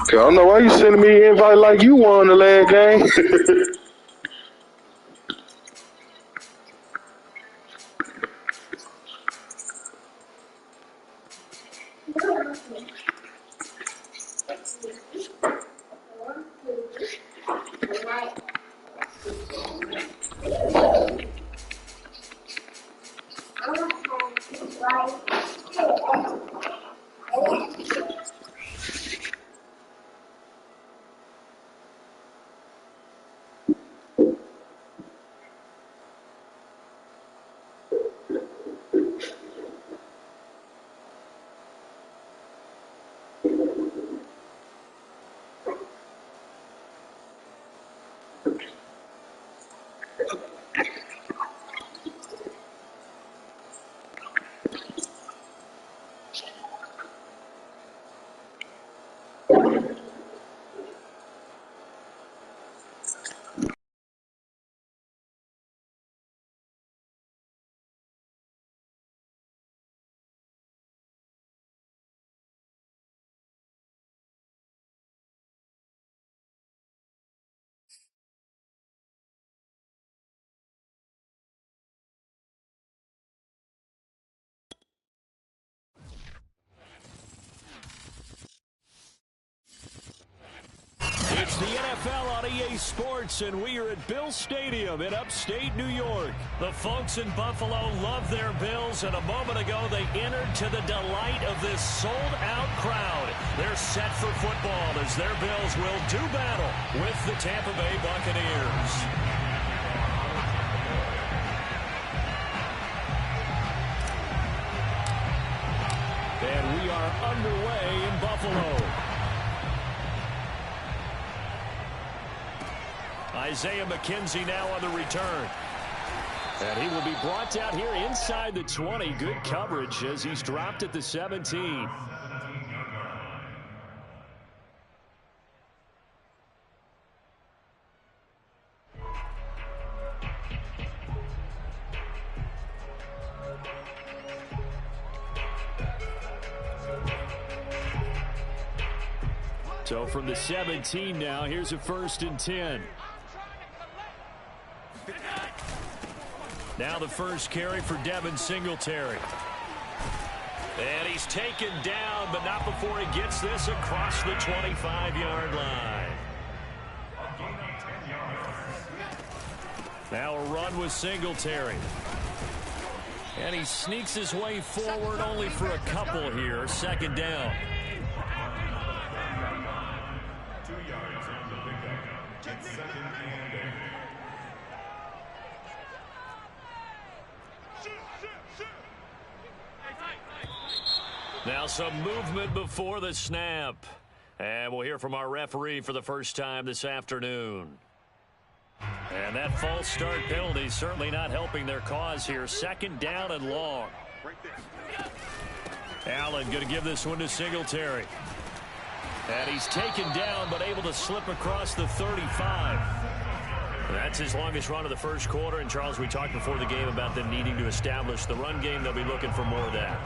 I don't know why you sending me an invite like you won the last game. It's the NFL on EA Sports, and we are at Bill Stadium in upstate New York. The folks in Buffalo love their Bills, and a moment ago they entered to the delight of this sold-out crowd. They're set for football as their Bills will do battle with the Tampa Bay Buccaneers. And we are underway in Buffalo. Isaiah McKenzie now on the return. And he will be brought down here inside the 20. Good coverage as he's dropped at the 17. So from the 17 now, here's a 1st and 10. Now the first carry for Devin Singletary. And he's taken down, but not before he gets this across the 25-yard line. Now a run with Singletary. And he sneaks his way forward only for a couple here. 2nd down. 2 yards on the pickup. It's 2nd and 8. Now some movement before the snap. And we'll hear from our referee for the first time this afternoon. And that false start penalty certainly not helping their cause here. 2nd down and long. Allen going to give this one to Singletary. And he's taken down but able to slip across the 35. That's his longest run of the first quarter. And, Charles, we talked before the game about them needing to establish the run game. They'll be looking for more of that.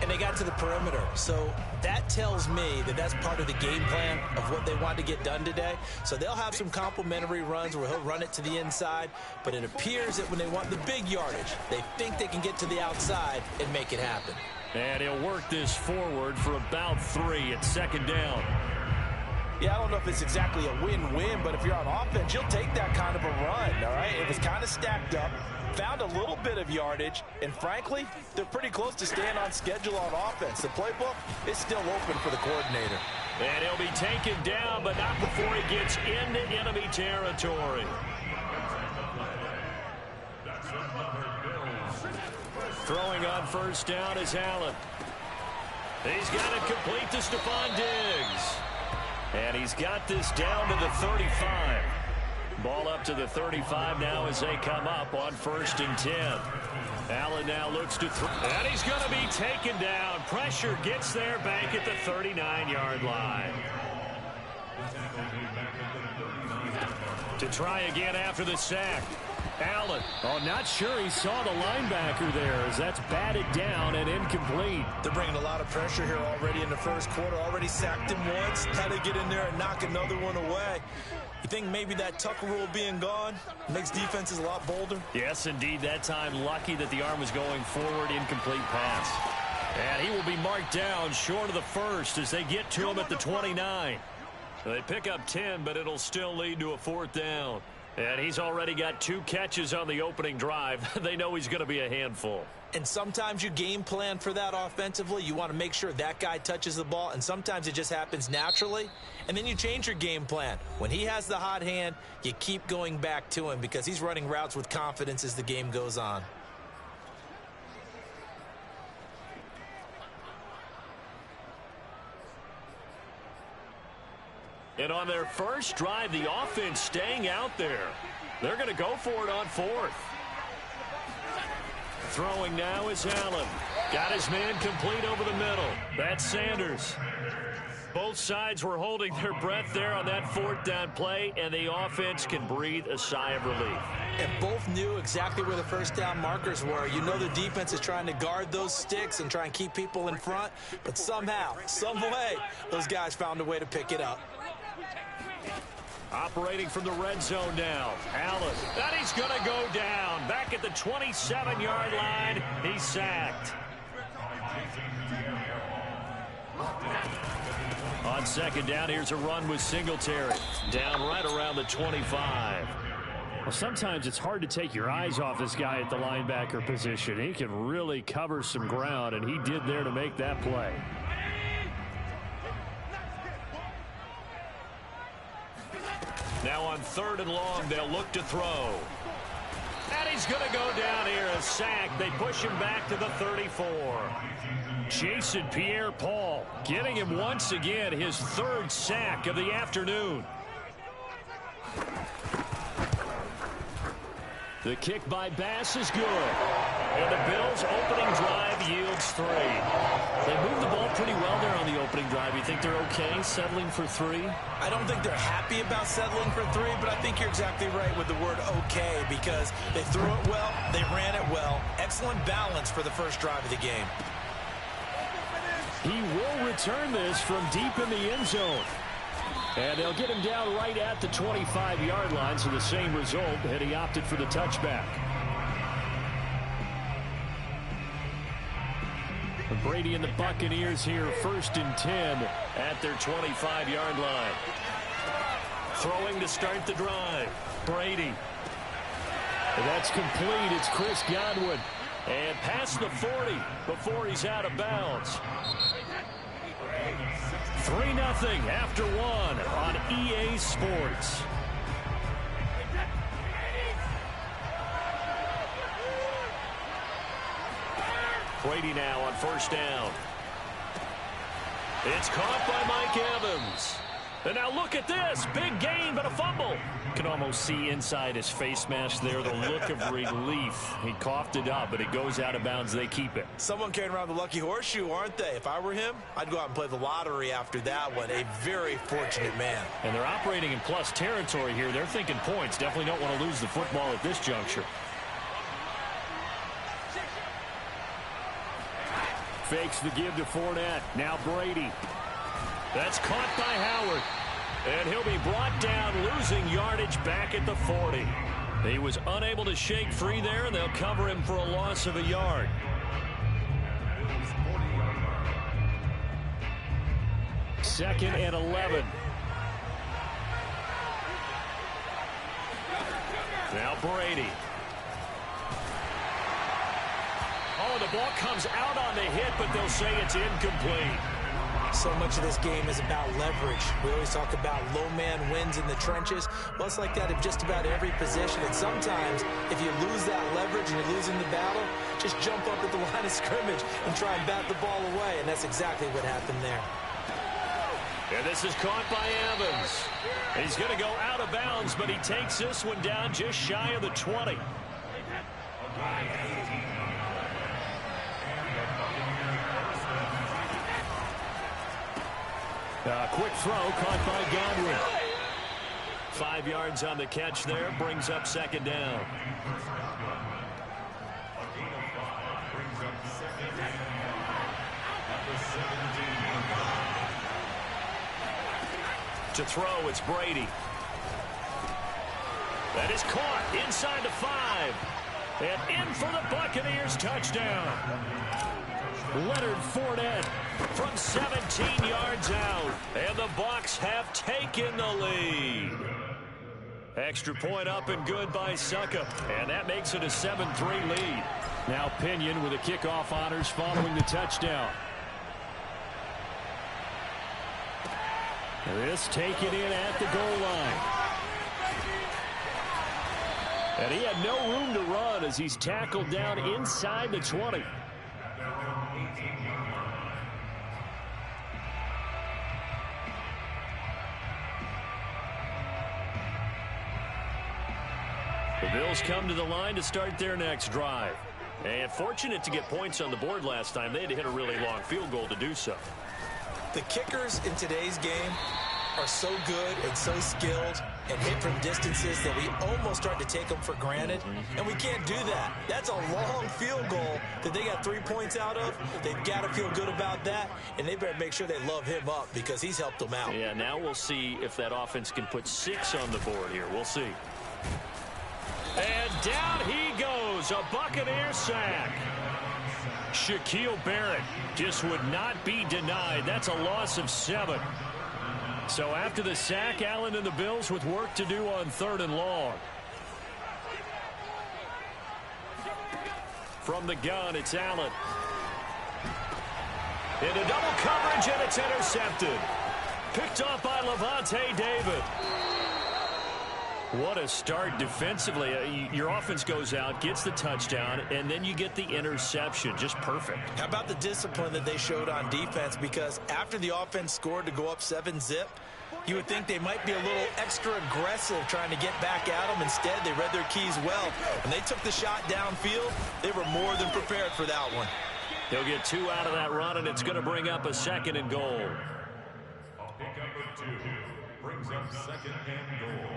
And they got to the perimeter. So that tells me that that's part of the game plan of what they want to get done today. So they'll have some complementary runs where he'll run it to the inside. But it appears that when they want the big yardage, they think they can get to the outside and make it happen. And he'll work this forward for about 3 at 2nd down. Yeah, I don't know if it's exactly a win-win, but if you're on offense, you'll take that kind of a run, all right? It was kind of stacked up, found a little bit of yardage, and frankly, they're pretty close to staying on schedule on offense. The playbook is still open for the coordinator. And he'll be taken down, but not before he gets into enemy territory. Throwing on 1st down is Allen. He's got it complete to Stephon Diggs. And he's got this down to the 35. Ball up to the 35 now as they come up on 1st and 10. Allen now looks to throw. And he's going to be taken down. Pressure gets there back at the 39-yard line. To try again after the sack. Allen. Oh, not sure he saw the linebacker there as that's batted down and incomplete. They're bringing a lot of pressure here already in the first quarter. Already sacked him once. Had to get in there and knock another one away. You think maybe that Tucker rule being gone makes defenses a lot bolder? Yes, indeed. That time lucky that the arm was going forward. Incomplete pass. And he will be marked down short of the first as they get to him at the 29. They pick up 10, but it'll still lead to a 4th down. And he's already got 2 catches on the opening drive. They know he's going to be a handful. And sometimes you game plan for that offensively. You want to make sure that guy touches the ball, and sometimes it just happens naturally. And then you change your game plan. When he has the hot hand, you keep going back to him because he's running routes with confidence as the game goes on. And on their first drive, the offense staying out there. They're going to go for it on 4th. Throwing now is Allen. Got his man complete over the middle. That's Sanders. Both sides were holding their breath there on that 4th down play, and the offense can breathe a sigh of relief. And both knew exactly where the first down markers were. You know the defense is trying to guard those sticks and try and keep people in front, but somehow, some way, those guys found a way to pick it up. Operating from the red zone now. Allen. And he's going to go down. Back at the 27-yard line. He's sacked. On 2nd down, here's a run with Singletary. Down right around the 25. Well, sometimes it's hard to take your eyes off this guy at the linebacker position. He can really cover some ground, and he did there to make that play. Now on 3rd and long, they'll look to throw. And he's going to go down here, a sack. They push him back to the 34. Jason Pierre-Paul getting him once again his 3rd sack of the afternoon. The kick by Bass is good. And the Bills' opening drive yields 3. They moved the ball pretty well there on the opening drive. You think they're okay settling for 3? I don't think they're happy about settling for 3, but I think you're exactly right with the word okay because they threw it well, they ran it well. Excellent balance for the first drive of the game. He will return this from deep in the end zone. And they'll get him down right at the 25-yard line, so the same result, and he opted for the touchback. Brady and the Buccaneers here, 1st and 10 at their 25-yard line. Throwing to start the drive. Brady. That's complete. It's Chris Godwin. And past the 40 before he's out of bounds. 3-0 after 1 on EA Sports. Brady now on 1st down. It's caught by Mike Evans. And now look at this. Big gain, but a fumble. You can almost see inside his face mask there the look of relief. He coughed it up, but it goes out of bounds. They keep it. Someone carrying around the lucky horseshoe, aren't they? If I were him, I'd go out and play the lottery after that one. A very fortunate man. And they're operating in plus territory here. They're thinking points. Definitely don't want to lose the football at this juncture. Fakes the give to Fournette. Now Brady. That's caught by Howard. And he'll be brought down, losing yardage back at the 40. He was unable to shake free there, and they'll cover him for a loss of a yard. Second and 11. Now Brady. Oh, the ball comes out on the hit, but they'll say it's incomplete. So much of this game is about leverage. We always talk about low man wins in the trenches. Well, it's like that in just about every position. And sometimes, if you lose that leverage and you're losing the battle, just jump up at the line of scrimmage and try and bat the ball away. And that's exactly what happened there. And this is caught by Evans. He's going to go out of bounds, but he takes this one down just shy of the 20. Quick throw caught by Godwin. 5 yards on the catch there. Brings up second down. To throw, it's Brady. That is caught inside the 5. And in for the Buccaneers touchdown. Leonard Fournette from 17 yards out. And the Bucs have taken the lead. Extra point up and good by Suckup. And that makes it a 7-3 lead. Now Pinion with the kickoff honors following the touchdown. This taken in at the goal line. And he had no room to run as he's tackled down inside the 20. The Bills come to the line to start their next drive. And fortunate to get points on the board last time. They had to hit a really long field goal to do so. The kickers in today's game are so good and so skilled and hit from distances that we almost start to take them for granted. And we can't do that. That's a long field goal that they got 3 points out of. They've got to feel good about that, and they better make sure they love him up because he's helped them out. Yeah, now we'll see if that offense can put 6 on the board here. We'll see. And down he goes, a Buccaneer sack. Shaquille Barrett just would not be denied. That's a loss of 7. So after the sack, Allen and the Bills with work to do on 3rd and long. From the gun, it's Allen. Into double coverage, and it's intercepted. Picked off by Levante David. What a start defensively. Your offense goes out, gets the touchdown, and then you get the interception. Just perfect. How about the discipline that they showed on defense? Because after the offense scored to go up 7-zip, you would think they might be a little extra aggressive trying to get back at them. Instead, they read their keys well. When they took the shot downfield, they were more than prepared for that one. He'll get 2 out of that run, and it's going to bring up a 2nd and goal. Pickup of 2 brings up 2nd and goal.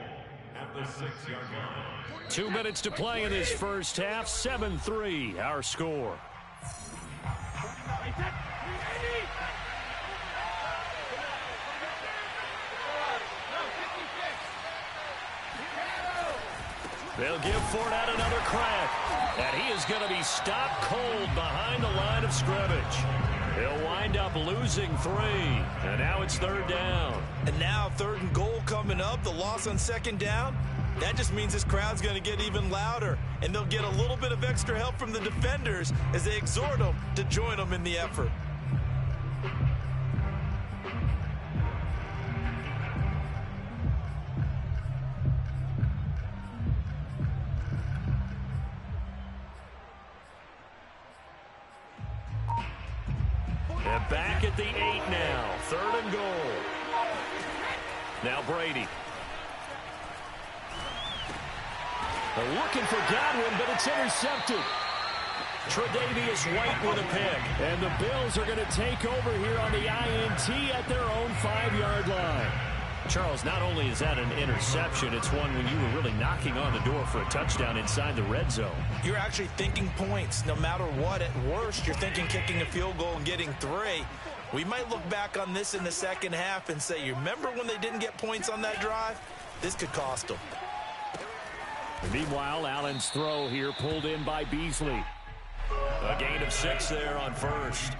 At the 6-yard line. 2 minutes to play in this first half. 7-3, our score. They'll give Fournette another crack. And he is going to be stopped cold behind the line of scrimmage. He'll wind up losing 3. And now it's 3rd down. And now 3rd and goal coming up. The loss on 2nd down. That just means this crowd's going to get even louder. And they'll get a little bit of extra help from the defenders as they exhort them to join them in the effort. And back at the 8 now. 3rd and goal. Now Brady. They're looking for Godwin, but it's intercepted. Tre'Davious White with a pick. And the Bills are going to take over here on the INT at their own 5-yard line. Charles, not only is that an interception, it's one when you were really knocking on the door for a touchdown inside the red zone. You're actually thinking points no matter what. At worst, you're thinking kicking a field goal and getting 3. We might look back on this in the second half and say, you remember when they didn't get points on that drive? This could cost them. Meanwhile, Allen's throw here pulled in by Beasley. A gain of 6 there on 1st.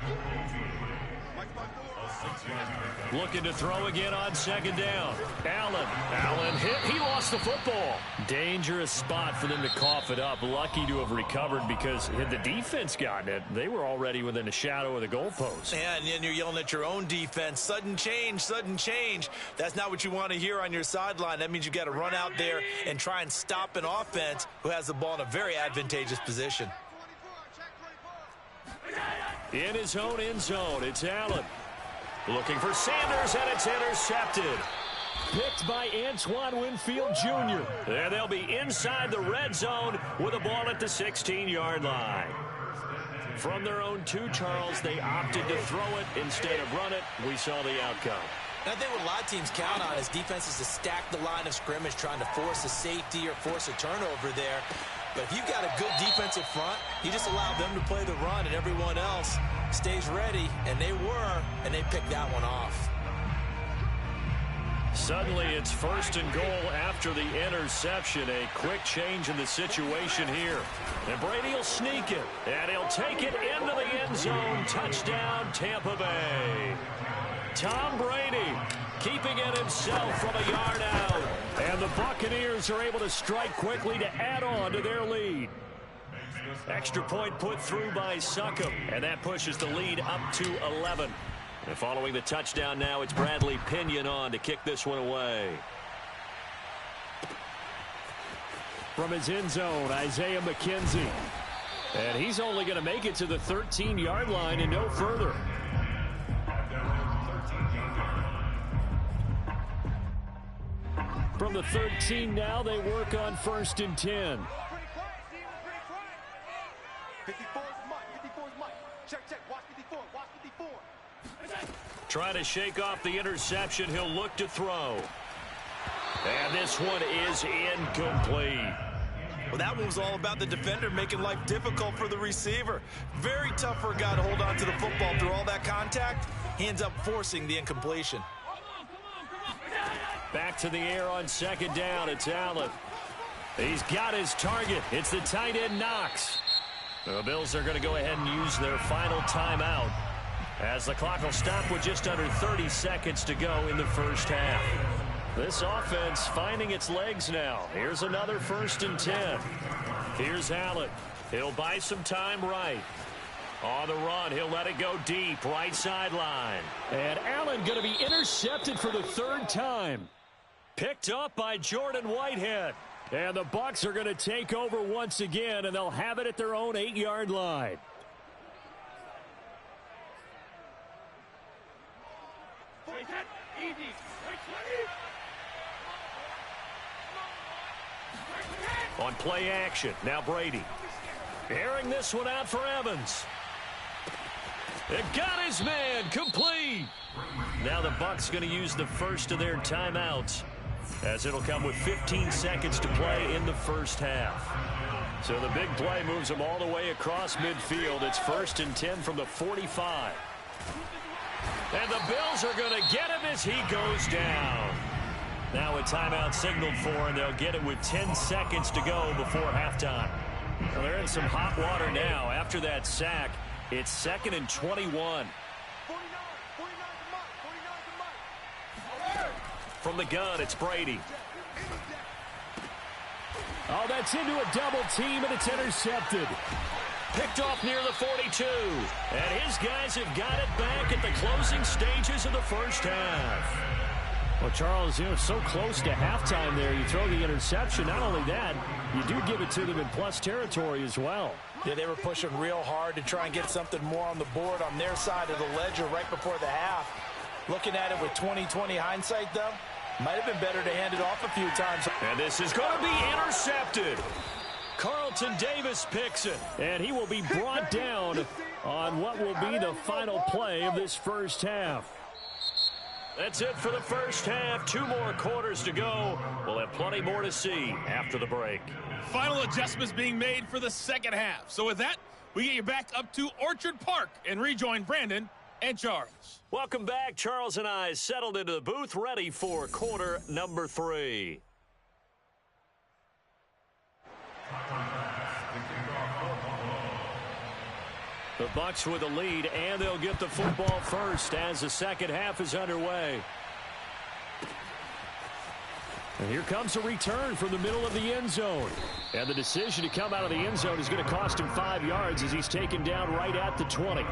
Looking to throw again on 2nd down. Allen hit. He lost the football. Dangerous spot for them to cough it up. Lucky to have recovered because had the defense gotten it, they were already within a shadow of the goalpost. Yeah, and then you're yelling at your own defense. Sudden change, sudden change. That's not what you want to hear on your sideline. That means you got to run out there and try and stop an offense who has the ball in a very advantageous position. In his own end zone, it's Allen. Looking for Sanders, and it's intercepted. Picked by Antoine Winfield Jr. And they'll be inside the red zone with a ball at the 16-yard line. From their own 2, Charles, they opted to throw it instead of run it. We saw the outcome. And I think what a lot of teams count on is defenses to stack the line of scrimmage, trying to force a safety or force a turnover there. But if you've got a good defensive front, you just allow them to play the run, and everyone else stays ready, and they were, and they picked that one off. Suddenly, it's 1st and goal after the interception. A quick change in the situation here. And Brady will sneak it, and he'll take it into the end zone. Touchdown, Tampa Bay. Tom Brady keeping it himself from a yard out. And the Buccaneers are able to strike quickly to add on to their lead. Extra point put through by Succop, and that pushes the lead up to 11. And following the touchdown now, it's Bradley Pinion on to kick this one away. From his end zone, Isaiah McKenzie. And he's only going to make it to the 13-yard line and no further. From the 13 now, they work on 1st and 10. 54 is Mike. 54 is Mike. Check, check. Watch 54. Watch 54. Trying to shake off the interception. He'll look to throw. And this one is incomplete. Well, that one was all about the defender making life difficult for the receiver. Very tough for a guy to hold on to the football through all that contact. He ends up forcing the incompletion. Back to the air on 2nd down. It's Allen. He's got his target. It's the tight end Knox. The Bills are going to go ahead and use their final timeout, as the clock will stop with just under 30 seconds to go in the first half. This offense finding its legs now. Here's another 1st and 10. Here's Allen. He'll buy some time right. On the run, he'll let it go deep, right sideline. And Allen going to be intercepted for the 3rd time. Picked up by Jordan Whitehead. And the Bucs are going to take over once again, and they'll have it at their own 8-yard line. On play action, now Brady. Airing this one out for Evans. It got his man, complete. Now the Bucs going to use the first of their timeouts, as it'll come with 15 seconds to play in the first half. So the big play moves them all the way across midfield. It's 1st and 10 from the 45. And the Bills are going to get him as he goes down. Now a timeout signaled for, and they'll get it with 10 seconds to go before halftime. Well, they're in some hot water now. After that sack, it's 2nd and 21. From the gun, it's Brady. Oh, that's into a double team, and it's intercepted. Picked off near the 42. And his guys have got it back at the closing stages of the first half. Well, Charles, so close to halftime there. You throw the interception. Not only that, you do give it to them in plus territory as well. Yeah, they were pushing real hard to try and get something more on the board on their side of the ledger right before the half. Looking at it with 20/20 hindsight, though, might have been better to hand it off a few times. And this is going to be intercepted. Carlton Davis picks it, and he will be brought down on what will be the final play of this first half. That's it for the first half. 2 more quarters to go. We'll have plenty more to see after the break. Final adjustments being made for the second half. So with that, we get you back up to Orchard Park and rejoin Brandon and Charles. Welcome back. Charles and I settled into the booth, ready for quarter number 3. The Bucs with a lead, and they'll get the football first as the second half is underway. And here comes a return from the middle of the end zone. And the decision to come out of the end zone is going to cost him 5 yards as he's taken down right at the 20.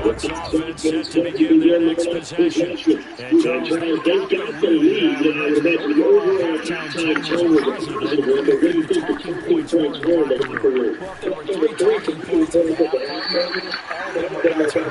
Bucs offense set to begin their next possession. And Charles, they got the lead. I would imagine the overall halftime tone was positive. What do you think the talking points were in the locker room? Well, if there were three talking points at the half, all of them were about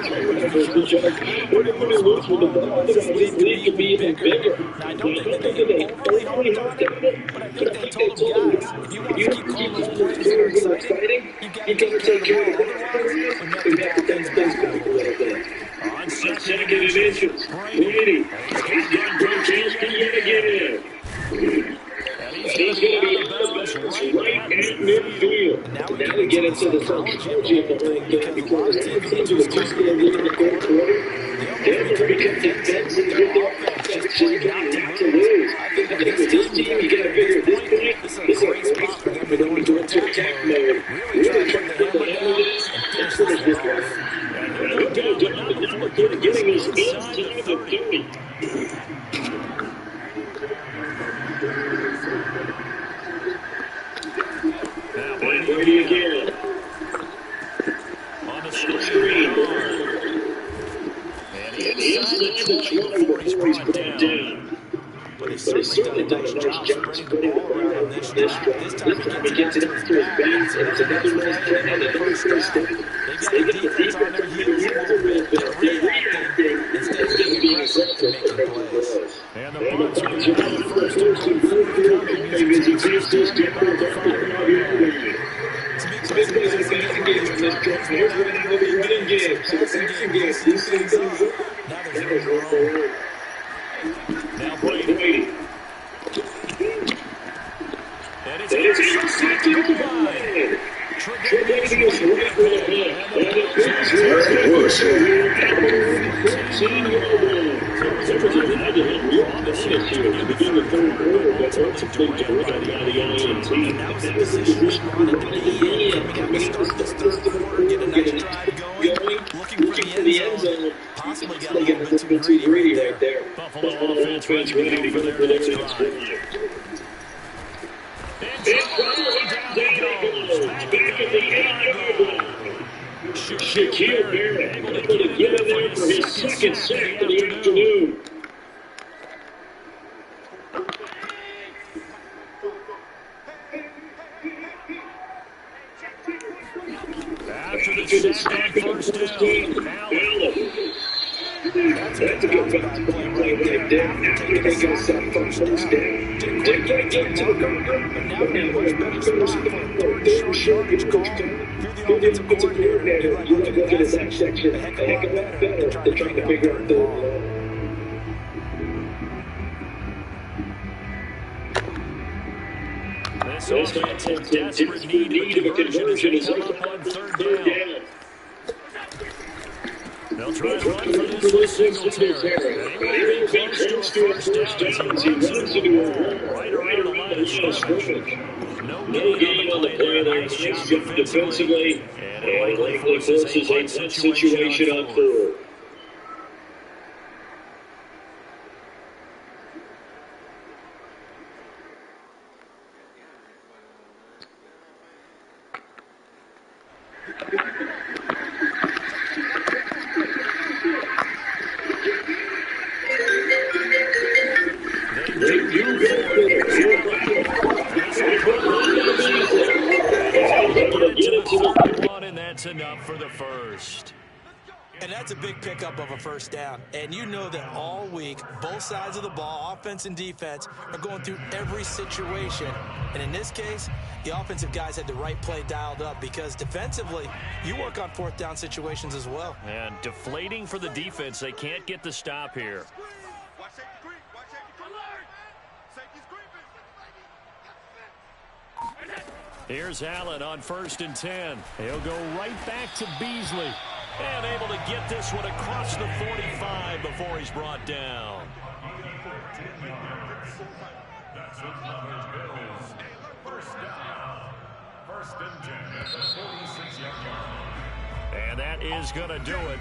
when we lose with the ball, this lead could be even bigger. Now, I don't think that they overly harped on it, but I think they told them, guys, if you want to keep calling those plays that are exciting, you've got to take care of the ball. Otherwise, we have to dial things back a little bit. On second and inches, Brady. He's got Gronkowski yet again. And he's going to be out of bounds right at midfield. Now we get into the psychology of the whole thing, because a lot of teams just keep getting in the fourth quarter. They become defensive with their offense, just playing not to lose. I think with this team, you got to figure at this point, this is a great spot for them to go into attack mode. Really try to put the hammer down and finish this off. And they'll go down, but not before getting us inside the 30. Now Brady again. On the screen. And inside the 20 before he's brought down. But he's certainly done a nice job spreading the ball around on this drive. This time he gets it into his back, and it's a nice play and a first down. They get the defense on their heels a little bit. They're reacting instead of being aggressive and making plays. And the Bucs will have the first and 4 coming as he takes this down about the 5-yard line. It's a big place in the passing game from this drive. Here's what it will be running game. So the passing game, these things up. Now there's no room. Now Brady. And it's inside the goal line. Trubisky is right for the ball. And it goes right worse. On the shift here to begin the third quarter, but ultimately directed by the INT. That was the position we wanted to be in. We got to start this third quarter, get a nice drive going, looking for the end zone. Possibly got a little bit too greedy right there. Buffalo offense ready to go for their next drive. And down he goes. Back at the end. Shaquille Barrett able to get in there for his second sack of the afternoon. After the sack on first down, Allen. That's a good play right there. After taking a sack on first down. Didn't quite get to the marker, but now we're much better spot for a third short yardage call. You're the offensive coordinator. You like looking at that section a heck of a lot better than trying to figure out the ball. This offense in desperate need of a conversion as they come up on third down. They'll try to run for this with Singletary. He will be close to a first down as he runs into a wall right around the line of scrimmage. No gain on the play there. Nice job defensively. And it likely forces a punt situation on fourth. And that's enough for the first. And that's a big pickup of a first down. And you know that all week, both sides of the ball, offense and defense, are going through every situation. And in this case, the offensive guys had the right play dialed up because defensively, you work on fourth down situations as well. And deflating for the defense. They can't get the stop here. Here's Allen on 1st and 10. He'll go right back to Beasley. And able to get this one across the 45 before he's brought down. That's another Bills. First down. 1st and 10 at the 46-yard line. And that is going to do it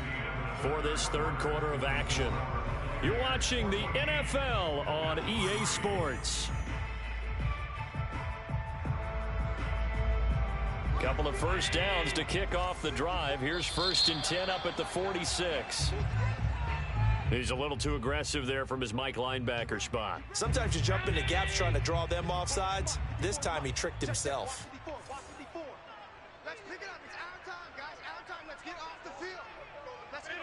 for this third quarter of action. You're watching the NFL on EA Sports. Couple of first downs to kick off the drive. Here's 1st and 10 up at the 46. He's a little too aggressive there from his Mike linebacker spot. Sometimes you jump into gaps trying to draw them off sides. This time he tricked himself. Let's pick it up. It's our time, guys. Our time. Let's get off the field. Let's go.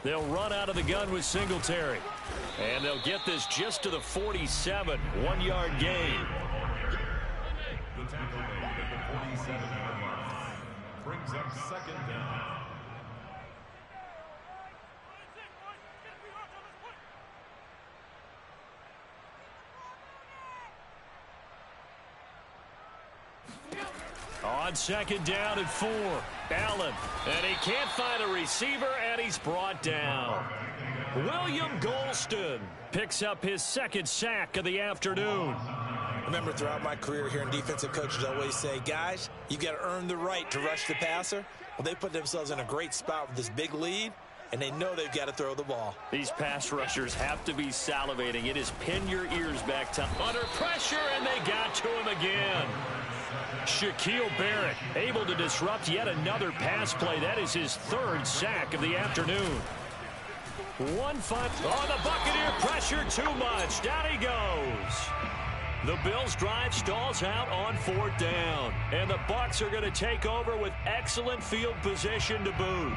They'll run out of the gun with Singletary. And they'll get this just to the 47. 1-yard gain. The tackle made at the 47-yard line brings up 2nd down. On 2nd down and 4. Allen. And he can't find a receiver, and he's brought down. William Golston picks up his 2nd sack of the afternoon. Remember, throughout my career here in defensive coaches always say, guys, you got to earn the right to rush the passer. Well, they put themselves in a great spot with this big lead, and they know they've got to throw the ball. These pass rushers have to be salivating. It is pin your ears back time. Under pressure, and they got to him again. Shaquille Barrett able to disrupt yet another pass play. That is his 3rd sack of the afternoon. 1-5. Oh, the Buccaneer pressure too much. Down he goes. The Bills drive stalls out on 4th down. And the Bucs are going to take over with excellent field position to boot.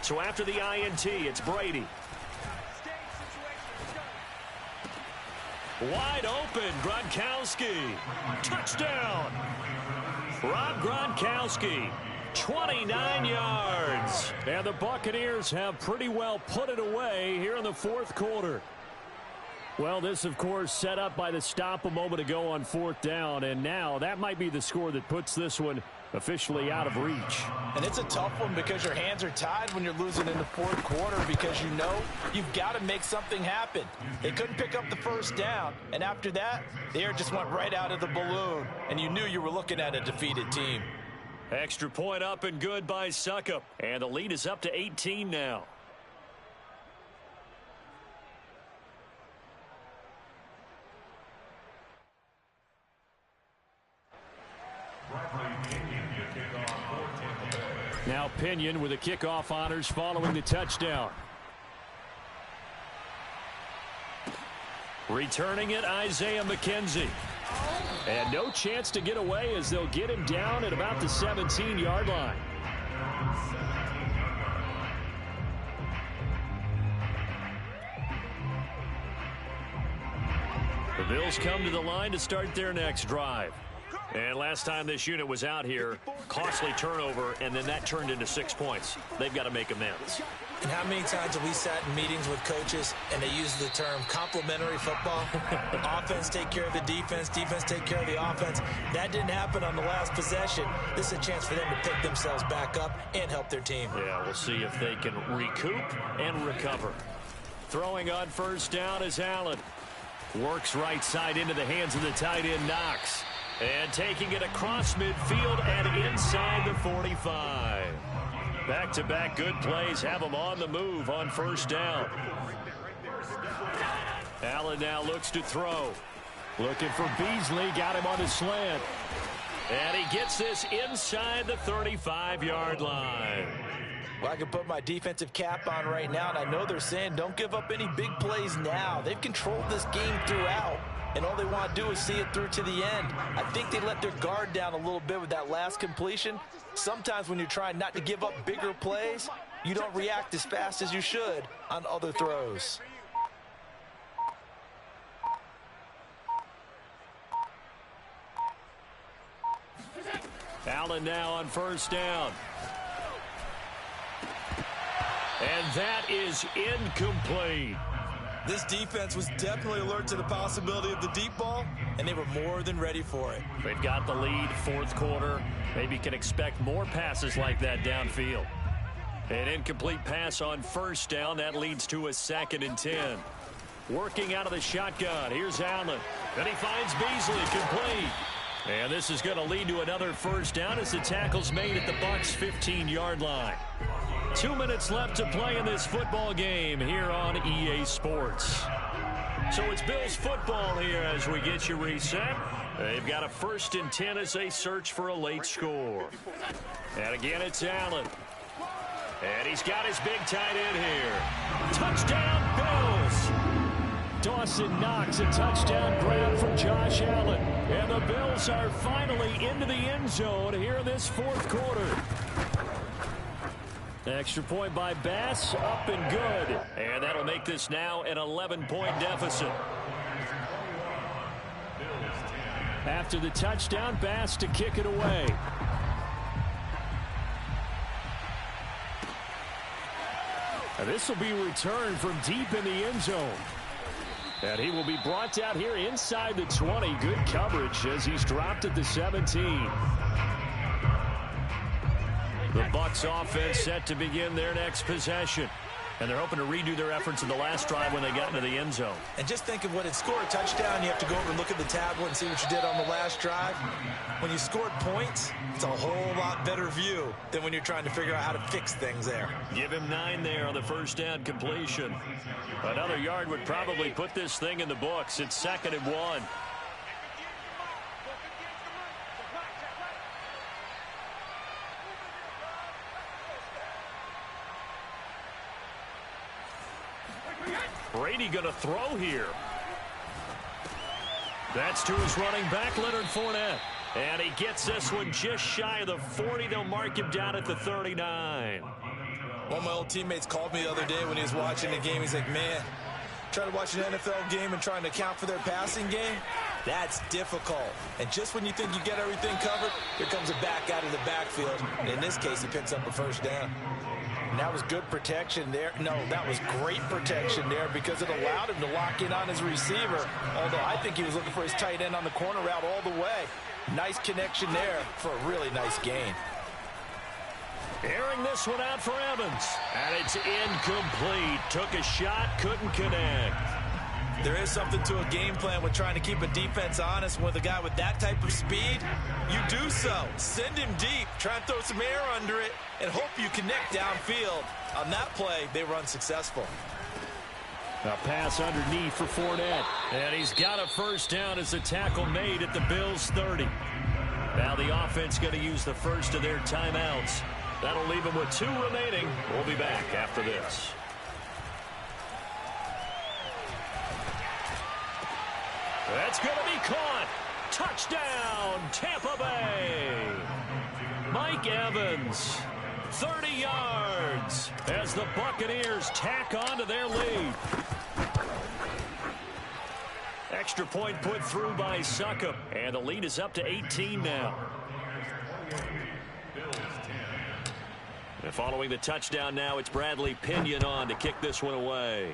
So after the INT, it's Brady. Wide open, Gronkowski. Touchdown. Rob Gronkowski, 29 yards. And the Buccaneers have pretty well put it away here in the 4th quarter. Well, this, of course, set up by the stop a moment ago on 4th down. And now that might be the score that puts this one officially out of reach. And it's a tough one because your hands are tied when you're losing in the 4th quarter because you know you've got to make something happen. They couldn't pick up the 1st down, and after that, the air just went right out of the balloon, and you knew you were looking at a defeated team. Extra point up and good by Suckup, and the lead is up to 18 now. Now Pinion with the kickoff honors following the touchdown. Returning it, Isaiah McKenzie. And no chance to get away as they'll get him down at about the 17-yard line. The Bills come to the line to start their next drive. And last time this unit was out here, costly turnover, and then that turned into 6 points. They've got to make amends. And how many times have we sat in meetings with coaches and they use the term complementary football? Offense take care of the defense, defense take care of the offense. That didn't happen on the last possession. This is a chance for them to pick themselves back up and help their team. Yeah, we'll see if they can recoup and recover. Throwing on 1st down is Allen. Works right side into the hands of the tight end Knox. And taking it across midfield and inside the 45. Back-to-back good plays have them on the move on 1st down. Allen now looks to throw. Looking for Beasley, got him on the slant. And he gets this inside the 35-yard line. Well, I can put my defensive cap on right now, and I know they're saying don't give up any big plays now. They've controlled this game throughout, and all they want to do is see it through to the end. I think they let their guard down a little bit with that last completion. Sometimes when you're trying not to give up bigger plays, you don't react as fast as you should on other throws. Allen now on 1st down. And that is incomplete. This defense was definitely alert to the possibility of the deep ball, and they were more than ready for it. They've got the lead, 4th quarter. Maybe can expect more passes like that downfield. An incomplete pass on first down. That leads to a 2nd and 10. Working out of the shotgun. Here's Allen. And he finds Beasley complete. And this is going to lead to another first down as the tackle's made at the Bucs' 15-yard line. 2 minutes left to play in this football game here on EA Sports. So it's Bills football here as we get you reset. They've got a 1st and 10 as they search for a late score. And again, it's Allen. And he's got his big tight end here. Touchdown, Bills! Dawson Knox, a touchdown grab from Josh Allen. And the Bills are finally into the end zone here in this 4th quarter. Extra point by Bass, up and good. And that'll make this now an 11-point deficit. After the touchdown, Bass to kick it away. And this will be returned from deep in the end zone. And he will be brought down here inside the 20. Good coverage as he's dropped at the 17. The Bucs offense set to begin their next possession. And they're hoping to redo their efforts in the last drive when they got into the end zone. And just think of when it scored a touchdown, you have to go over and look at the tablet and see what you did on the last drive. When you scored points, it's a whole lot better view than when you're trying to figure out how to fix things there. Give him 9 there on the first down completion. Another yard would probably put this thing in the books. It's 2nd and 1. Brady going to throw here. That's to his running back, Leonard Fournette. And he gets this one just shy of the 40. They'll mark him down at the 39. One of my old teammates called me the other day when he was watching the game. He's like, man, trying to watch an NFL game and trying to account for their passing game, that's difficult. And just when you think you get everything covered, here comes a back out of the backfield. And in this case, he picks up a first down. And that was good protection there. No, that was great protection there because it allowed him to lock in on his receiver. Although I think he was looking for his tight end on the corner route all the way. Nice connection there for a really nice gain. Airing this one out for Evans. And it's incomplete. Took a shot, couldn't connect. There is something to a game plan with trying to keep a defense honest. With a guy with that type of speed, you do so. Send him deep, try and throw some air under it, and hope you connect downfield. On that play, they run successful. A pass underneath for Fournette. And he's got a first down as the tackle made at the Bills' 30. Now the offense going to use the first of their timeouts. That'll leave them with 2 remaining. We'll be back after this. That's going to be caught. Touchdown, Tampa Bay. Mike Evans, 30 yards as the Buccaneers tack on to their lead. Extra point put through by Succop, and the lead is up to 18 now. And following the touchdown now, it's Bradley Pinion on to kick this one away.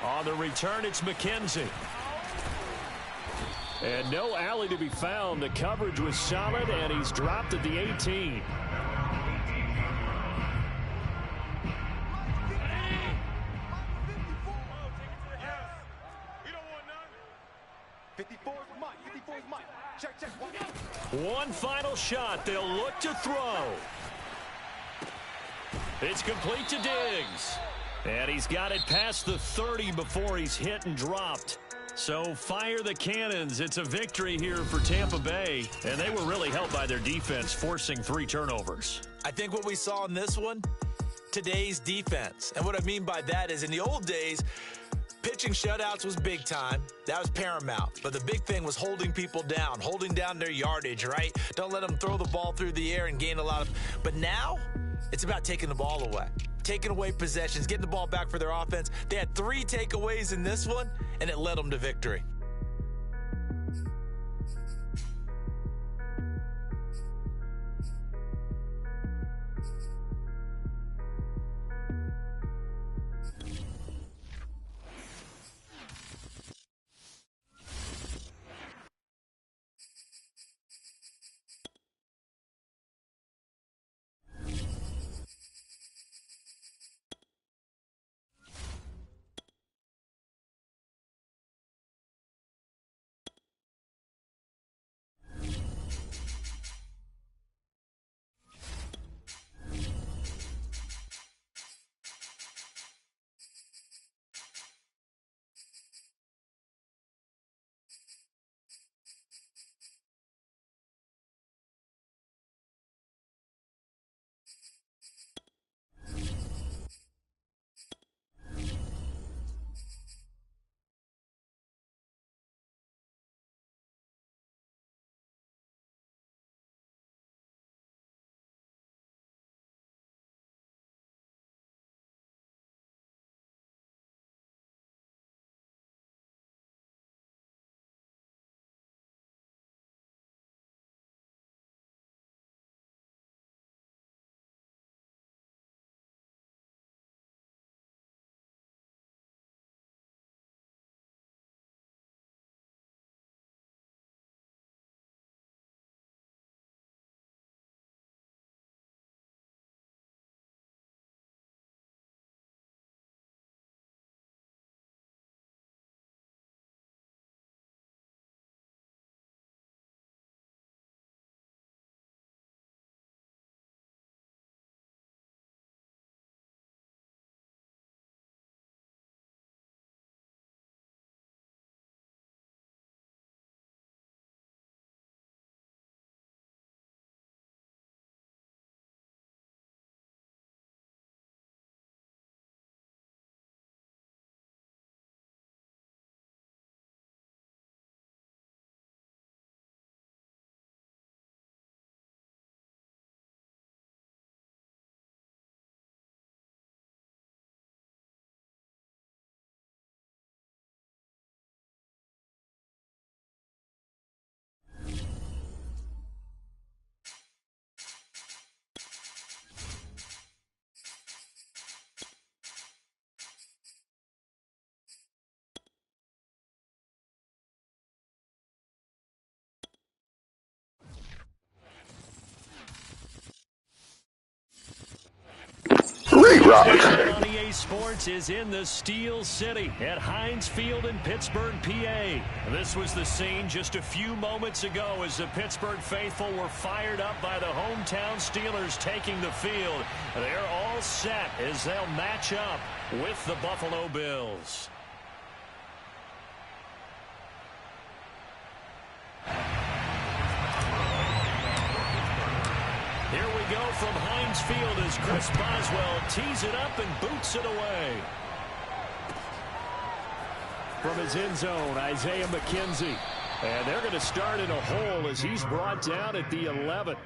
On the return, it's McKenzie. And no alley to be found. The coverage was solid, and he's dropped at the 18. One final shot. They'll look to throw. It's complete to Diggs. And he's got it past the 30 before he's hit and dropped. So fire the cannons. It's a victory here for Tampa Bay. And they were really helped by their defense, forcing 3 turnovers. I think what we saw in this one, today's defense. And what I mean by that is in the old days, pitching shutouts was big time. That was paramount. But the big thing was holding people down, holding down their yardage, right? Don't let them throw the ball through the air and gain a lot of... But now, it's about taking the ball away. Taking away possessions, getting the ball back for their offense. They had 3 takeaways in this one, and it led them to victory. rock. On EA Sports is in the Steel City at Heinz Field in Pittsburgh, PA. This was the scene just a few moments ago as the Pittsburgh faithful were fired up by the hometown Steelers taking the field. They're all set as they'll match up with the Buffalo Bills. Here we go from Heinz Field as Chris Boswell tees it up and boots it away. From his end zone, Isaiah McKenzie. And they're going to start in a hole as he's brought down at the 11.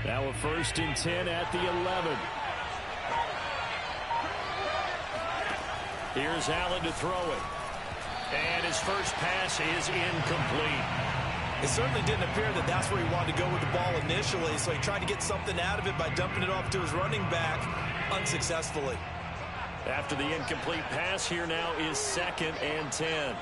Now a 1st and 10 at the 11. Here's Allen to throw it. And his first pass is incomplete. It certainly didn't appear that that's where he wanted to go with the ball initially, so he tried to get something out of it by dumping it off to his running back unsuccessfully. After the incomplete pass, here now is 2nd and 10.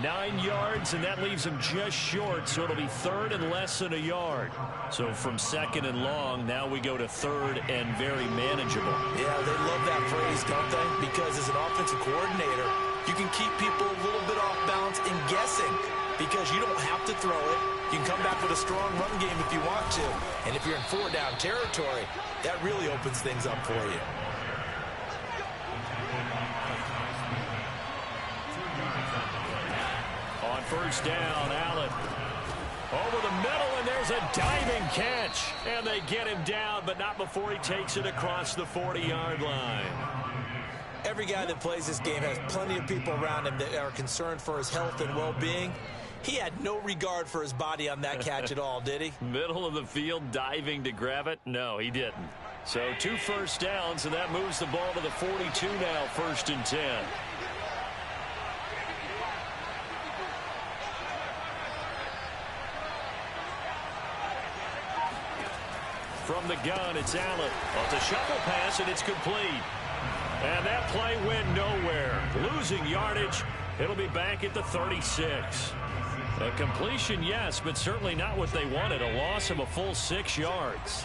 9 yards, and that leaves him just short, so it'll be 3rd and less than a yard. So from 2nd and long, now we go to 3rd and very manageable. Yeah, they love that phrase, don't they? Because as an offensive coordinator, you can keep people a little bit off balance and guessing because you don't have to throw it. You can come back with a strong run game if you want to. And if you're in 4-down territory, that really opens things up for you. On 1st down, Allen over the middle, and there's a diving catch. And they get him down, but not before he takes it across the 40-yard line. Every guy that plays this game has plenty of people around him that are concerned for his health and well-being. He had no regard for his body on that catch at all, did he? Middle of the field, diving to grab it? No, he didn't. So 2 1st downs, and that moves the ball to the 42 now, 1st and 10. From the gun, it's Allen. Well, it's a shuffle pass, and it's complete. And that play went nowhere. Losing yardage. It'll be back at the 36. A completion, yes, but certainly not what they wanted. A loss of a full 6 yards.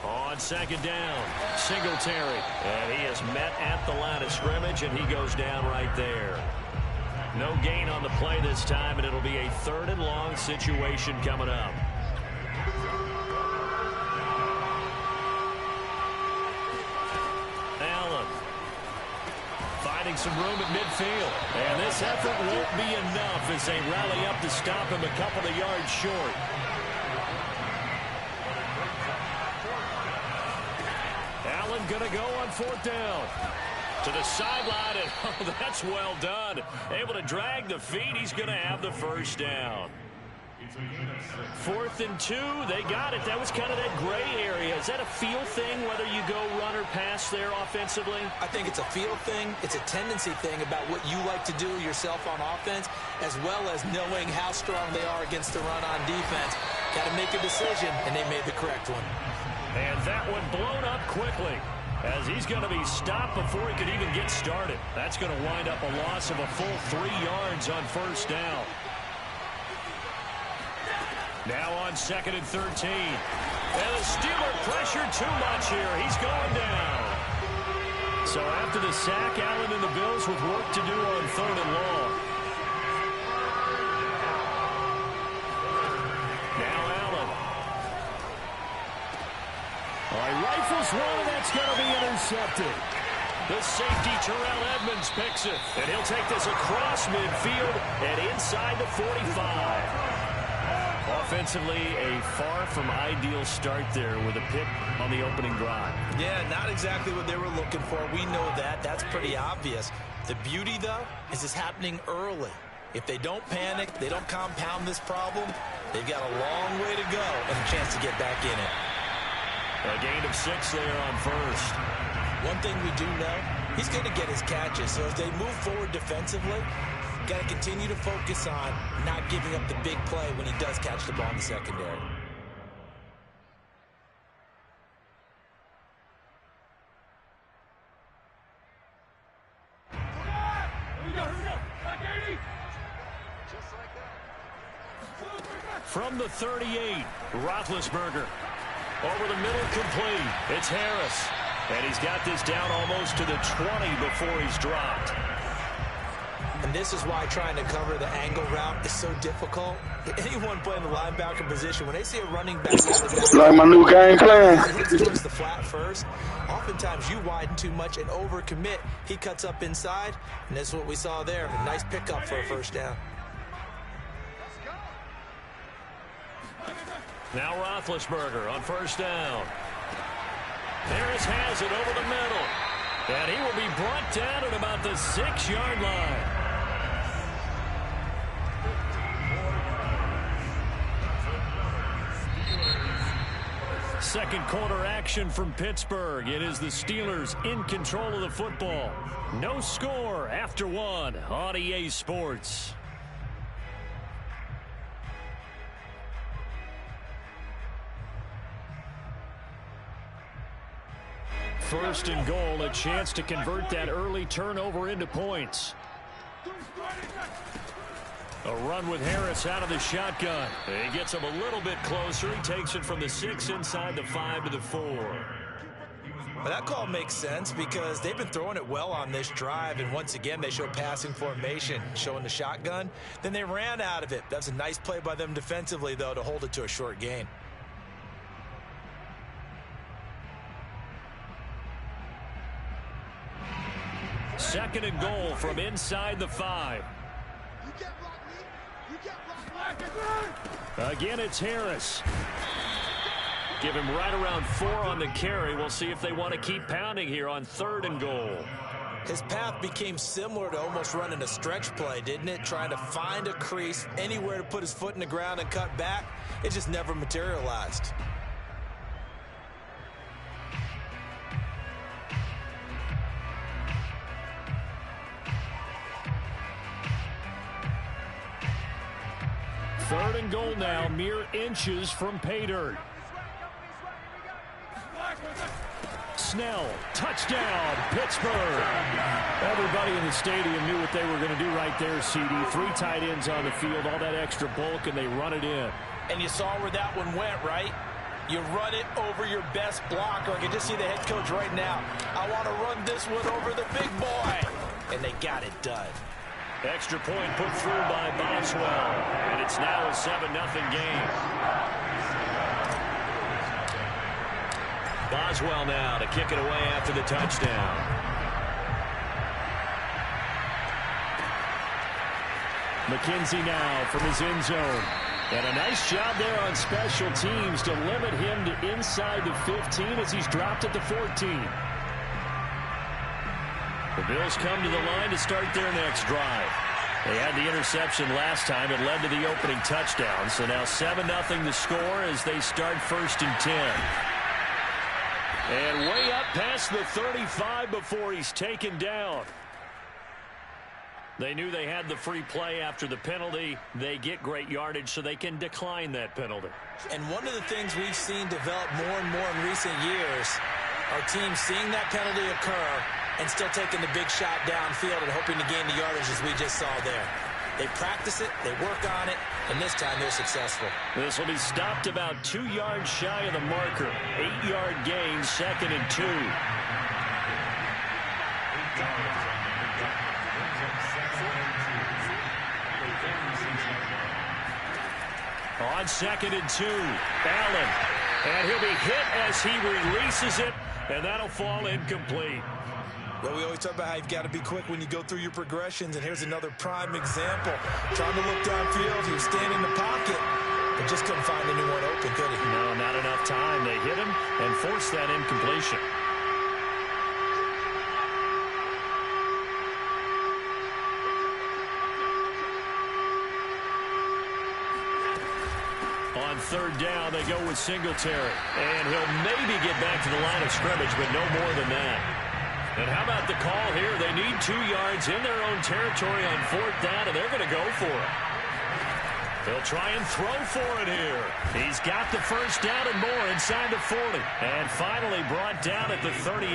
On 2nd down, Singletary. And he is met at the line of scrimmage, and he goes down right there. No gain on the play this time, and it'll be a 3rd and long situation coming up. Allen finding some room at midfield. And this effort won't be enough as they rally up to stop him a couple of yards short. Allen going to go on 4th down. To the sideline, and oh, that's well done. Able to drag the feet. He's going to have the 1st down. 4th and 2. They got it. That was kind of that gray area. Is that a feel thing, whether you go run or pass there offensively? I think it's a feel thing. It's a tendency thing about what you like to do yourself on offense, as well as knowing how strong they are against the run on defense. Got to make a decision, and they made the correct one. And that one blown up quickly, as he's going to be stopped before he could even get started. That's going to wind up a loss of a full 3 yards on 1st down. Now on 2nd and 13. And the Steeler pressure too much here. He's going down. So after the sack, Allen and the Bills with work to do on 3rd and long. Now Allen. All right, rifles one, and that's going to be intercepted. The safety, Terrell Edmonds, picks it. And he'll take this across midfield and inside the 45. Offensively, a far from ideal start there with a pick on the opening drive. Yeah, not exactly what they were looking for. We know that. That's pretty obvious. The beauty, though, is it's happening early. If they don't panic, they don't compound this problem, they've got a long way to go and a chance to get back in it. A gain of 6 there on first. One thing we do know, he's going to get his catches. So as they move forward defensively, got to continue to focus on not giving up the big play when he does catch the ball in the secondary. From the 38, Roethlisberger. Over the middle, complete. It's Harris. And he's got this down almost to the 20 before he's dropped. And this is why trying to cover the angle route is so difficult. Anyone playing the linebacker position, when they see a running back, like my new game plan, towards the flat first, oftentimes you widen too much and overcommit. He cuts up inside, and that's what we saw there. A nice pickup for a first down. Now Roethlisberger on first down. Harris has it over the middle. And he will be brought down at about the 6-yard line. Second quarter action from Pittsburgh. It is the Steelers in control of the football. No score after 1 on EA Sports. First and goal, a chance to convert that early turnover into points. A run with Harris out of the shotgun. He gets him a little bit closer. He takes it from the 6 inside the 5 to the 4. Well, that call makes sense because they've been throwing it well on this drive, and once again they show passing formation, showing the shotgun. Then they ran out of it. That's a nice play by them defensively, though, to hold it to a short gain. Second and goal from inside the 5. Again, it's Harris. Give him right around 4 on the carry. We'll see if they want to keep pounding here on 3rd and goal. His path became similar to almost running a stretch play, didn't it? Trying to find a crease, anywhere to put his foot in the ground and cut back. It just never materialized. Third and goal now, mere inches from pay dirt. Snell, touchdown, Pittsburgh. Everybody in the stadium knew what they were going to do right there, CD. 3 tight ends on the field, all that extra bulk, and they run it in. And you saw where that one went, right? You run it over your best blocker. I can just see the head coach right now. I want to run this one over the big boy. And they got it done. Extra point put through by Boswell. And it's now a 7-0 game. Boswell now to kick it away after the touchdown. McKenzie now from his end zone. And a nice job there on special teams to limit him to inside the 15 as he's dropped at the 14. The Bills come to the line to start their next drive. They had the interception last time. It led to the opening touchdown. So now 7-0 the score as they start 1st and 10. And way up past the 35 before he's taken down. They knew they had the free play after the penalty. They get great yardage so they can decline that penalty. And one of the things we've seen develop more and more in recent years are teams seeing that penalty occur and still taking the big shot downfield and hoping to gain the yardage as we just saw there. They practice it, they work on it, and this time they're successful. This will be stopped about 2 yards shy of the marker. 8-yard gain, 2nd and 2. On 2nd and 2, Allen. And he'll be hit as he releases it, and that'll fall incomplete. Well, we always talk about how you've got to be quick when you go through your progressions, and here's another prime example. Trying to look downfield, he was standing in the pocket, but just couldn't find anyone open, could he? No, not enough time. They hit him and forced that incompletion. On third down, they go with Singletary. And he'll maybe get back to the line of scrimmage, but no more than that. And how about the call here? They need 2 yards in their own territory on fourth down, and they're going to go for it. He'll try and throw for it here. He's got the first down and more inside the 40. And finally brought down at the 38.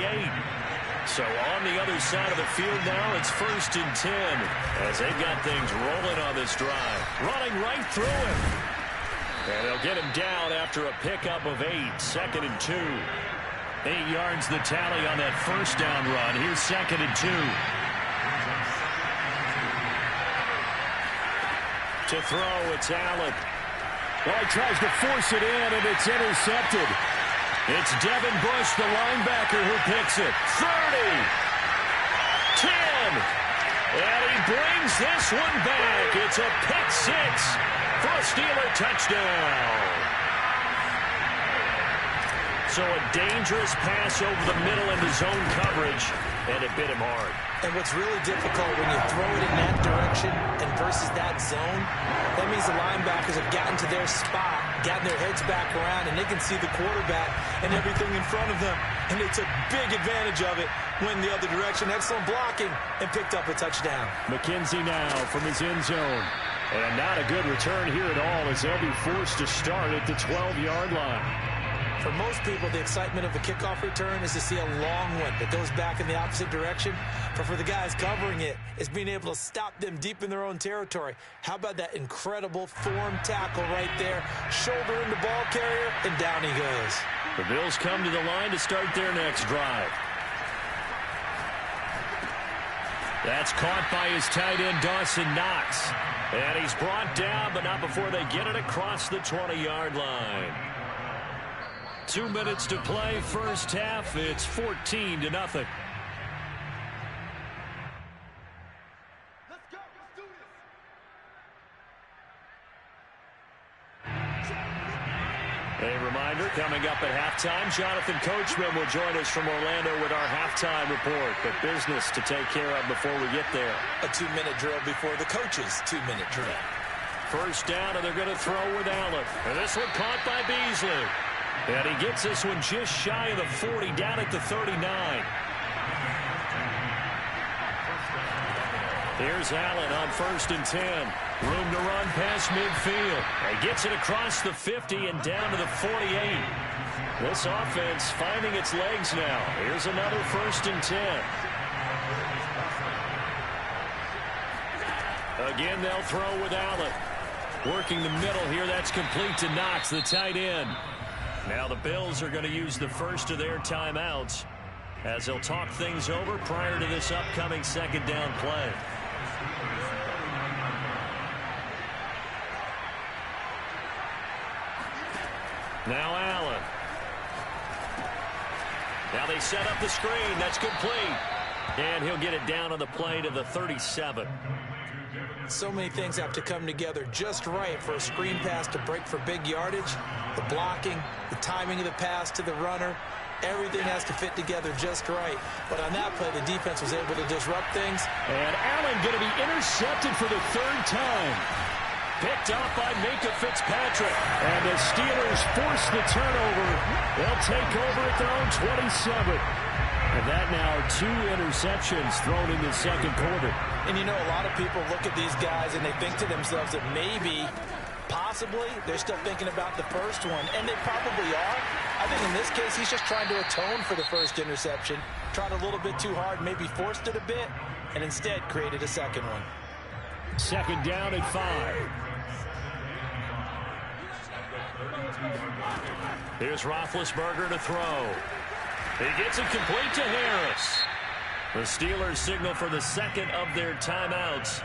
So on the other side of the field now, it's 1st and 10 as they've got things rolling on this drive. Running right through him. And they'll get him down after a pickup of 8. 2nd and 2. 8 yards the tally on that first down run. Here's 2nd and 2. To throw, it's Allen. Well, he tries to force it in, and it's intercepted. It's Devin Bush, the linebacker, who picks it. 30. 10. And he brings this one back. It's a pick 6 for a Steeler touchdown. So a dangerous pass over the middle into zone coverage, and it bit him hard. And what's really difficult when you throw it in that direction and versus that zone, that means the linebackers have gotten to their spot, gotten their heads back around, and they can see the quarterback and everything in front of them. And they took big advantage of it, went the other direction, excellent blocking, and picked up a touchdown. McKenzie now from his end zone. And not a good return here at all as they'll be forced to start at the 12-yard line. For most people, the excitement of a kickoff return is to see a long one that goes back in the opposite direction. But for the guys covering it, it's being able to stop them deep in their own territory. How about that incredible form tackle right there? Shoulder in the ball carrier, and down he goes. The Bills come to the line to start their next drive. That's caught by his tight end, Dawson Knox. And he's brought down, but not before they get it across the 20-yard line. 2 minutes to play, first half. It's 14-0. Let's go. Let's do this. A reminder, coming up at halftime, Jonathan Coachman will join us from Orlando with our halftime report. But business to take care of before we get there. A 2-minute drill before the coach's 2-minute drill. First down, and they're going to throw with Allen. And this one caught by Beasley. And he gets this one just shy of the 40, down at the 39. Here's Allen on 1st and 10. Room to run past midfield. He gets it across the 50 and down to the 48. This offense finding its legs now. Here's another 1st and 10. Again, they'll throw with Allen. Working the middle here, that's complete to Knox, the tight end. Now the Bills are going to use the first of their timeouts as they'll talk things over prior to this upcoming second down play. Now Allen. Now they set up the screen. That's complete. And he'll get it down on the play to the 37. So many things have to come together just right for a screen pass to break for big yardage. The blocking, the timing of the pass to the runner, everything has to fit together just right. But on that play, the defense was able to disrupt things. And Allen going to be intercepted for the 3rd time. Picked off by Minka Fitzpatrick. And the Steelers force the turnover. They'll take over at their own 27. And that now 2 interceptions thrown in the second quarter. And you know, a lot of people look at these guys and they think to themselves that maybe, possibly, they're still thinking about the first one. And they probably are. I think in this case, he's just trying to atone for the first interception. Tried a little bit too hard, maybe forced it a bit, and instead created a second one. Second down at 5. Here's Roethlisberger to throw. He gets it complete to Harris. The Steelers signal for the second of their timeouts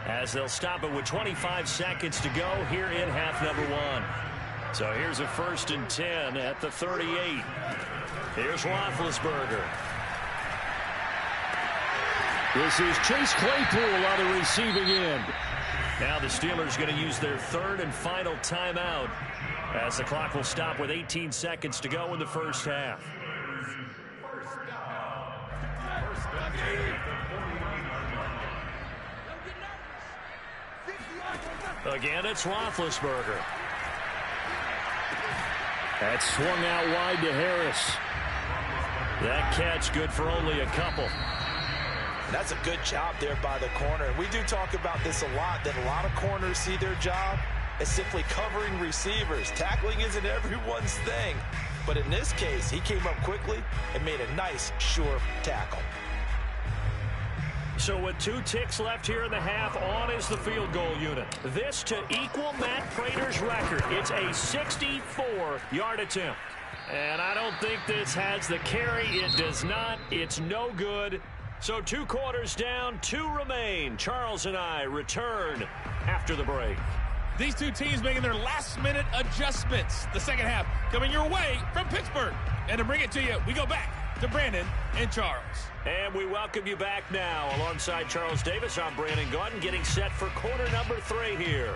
as they'll stop it with 25 seconds to go here in half number 1. So here's a 1st and 10 at the 38. Here's Roethlisberger. This is Chase Claypool on the receiving end. Now the Steelers going to use their third and final timeout as the clock will stop with 18 seconds to go in the first half. Again, it's Roethlisberger. That's swung out wide to Harris. That catch good for only a couple. That's a good job there by the corner. And we do talk about this a lot, that a lot of corners see their job as simply covering receivers. Tackling isn't everyone's thing. But in this case, he came up quickly and made a nice, sure tackle. So with 2 ticks left here in the half, on is the field goal unit. This to equal Matt Prater's record. It's a 64-yard attempt. And I don't think this has the carry. It does not. It's no good. So 2 quarters down, 2 remain. Charles and I return after the break. These 2 teams making their last-minute adjustments. The second half coming your way from Pittsburgh. And to bring it to you, we go back to Brandon and Charles. And we welcome you back now. Alongside Charles Davis, I'm Brandon Gaudin, getting set for quarter number 3 here.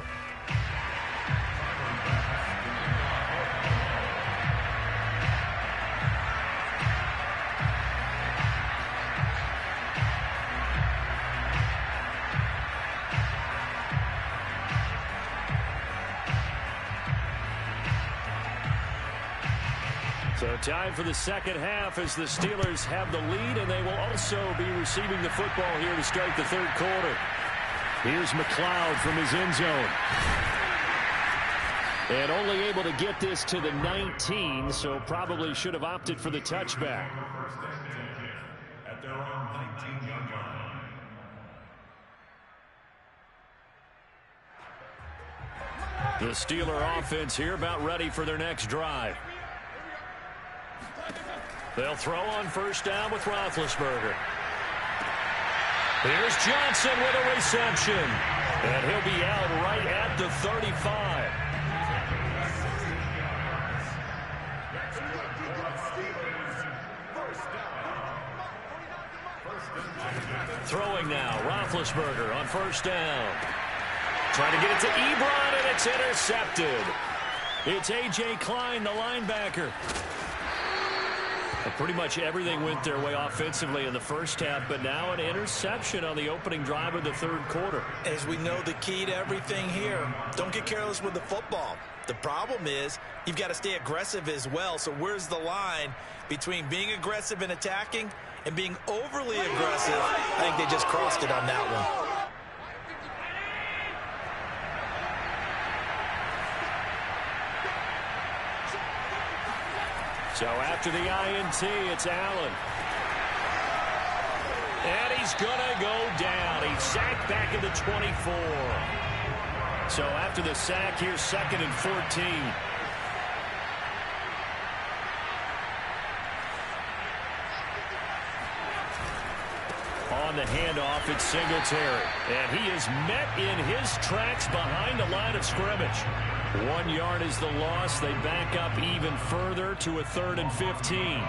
So time for the second half as the Steelers have the lead, and they will also be receiving the football here to start the third quarter. Here's McLeod from his end zone. And only able to get this to the 19, so probably should have opted for the touchback. At their own 19-yard line. The Steeler offense here about ready for their next drive. They'll throw on first down with Roethlisberger. Here's Johnson with a reception. And he'll be out right at the 35. Throwing now, Roethlisberger on first down. Trying to get it to Ebron, and it's intercepted. It's A.J. Klein, the linebacker. Pretty much everything went their way offensively in the first half, but now an interception on the opening drive of the third quarter. As we know, the key to everything here, don't get careless with the football. The problem is you've got to stay aggressive as well. So where's the line between being aggressive and attacking and being overly aggressive? I think they just crossed it on that one. So after the INT, it's Allen. And he's going to go down. He's sacked back at the 24. So after the sack, here's 2nd and 14. On the handoff, it's Singletary. And he is met in his tracks behind the line of scrimmage. 1 yard is the loss. They back up even further to a 3rd and 15.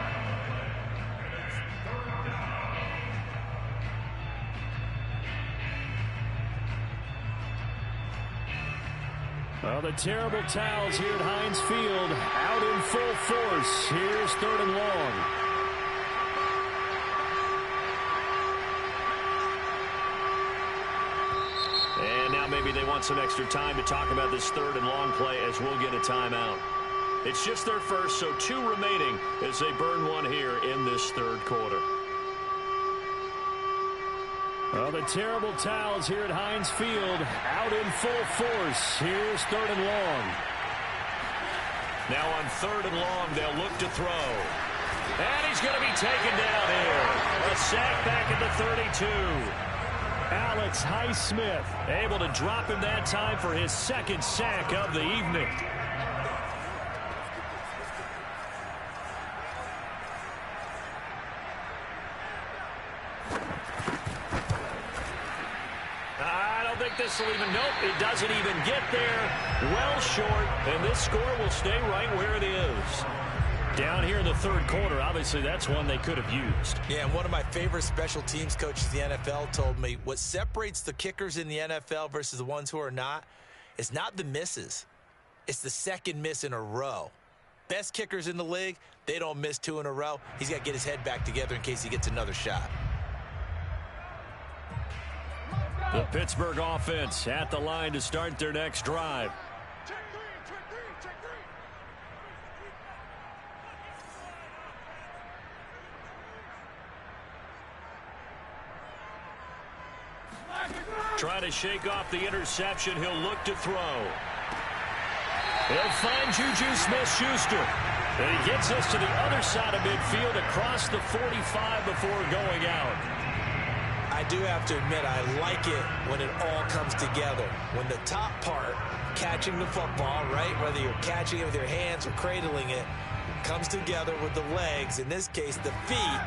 Well, the terrible towels here at Heinz Field out in full force. Here's 3rd and long. And now maybe they want some extra time to talk about this 3rd and long play as we'll get a timeout. It's just their first, so 2 remaining as they burn 1 here in this third quarter. Well, the terrible towels here at Heinz Field out in full force. Here's 3rd and long. Now on 3rd and long, they'll look to throw. And he's going to be taken down here. A sack back at the 32. Alex Highsmith able to drop him that time for his 2nd sack of the evening. I don't think this will even, nope, it doesn't even get there. Well short, and this score will stay right where it is. Down here in the third quarter, obviously that's one they could have used. Yeah, and one of my favorite special teams coaches in the NFL told me what separates the kickers in the NFL versus the ones who are not is not the misses. It's the second miss in a row. Best kickers in the league, they don't miss 2 in a row. He's got to get his head back together in case he gets another shot. The Pittsburgh offense at the line to start their next drive. Trying to shake off the interception. He'll look to throw. He'll find Juju Smith-Schuster. And he gets us to the other side of midfield across the 45 before going out. I do have to admit, I like it when it all comes together. When the top part, catching the football, right, whether you're catching it with your hands or cradling it, comes together with the legs, in this case the feet,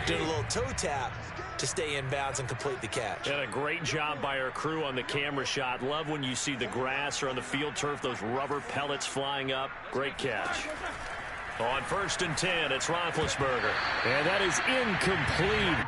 doing a little toe tap to stay in bounds and complete the catch. And a great job by our crew on the camera shot. Love when you see the grass or on the field turf, those rubber pellets flying up. Great catch. On 1st and 10, it's Roethlisberger. And that is incomplete.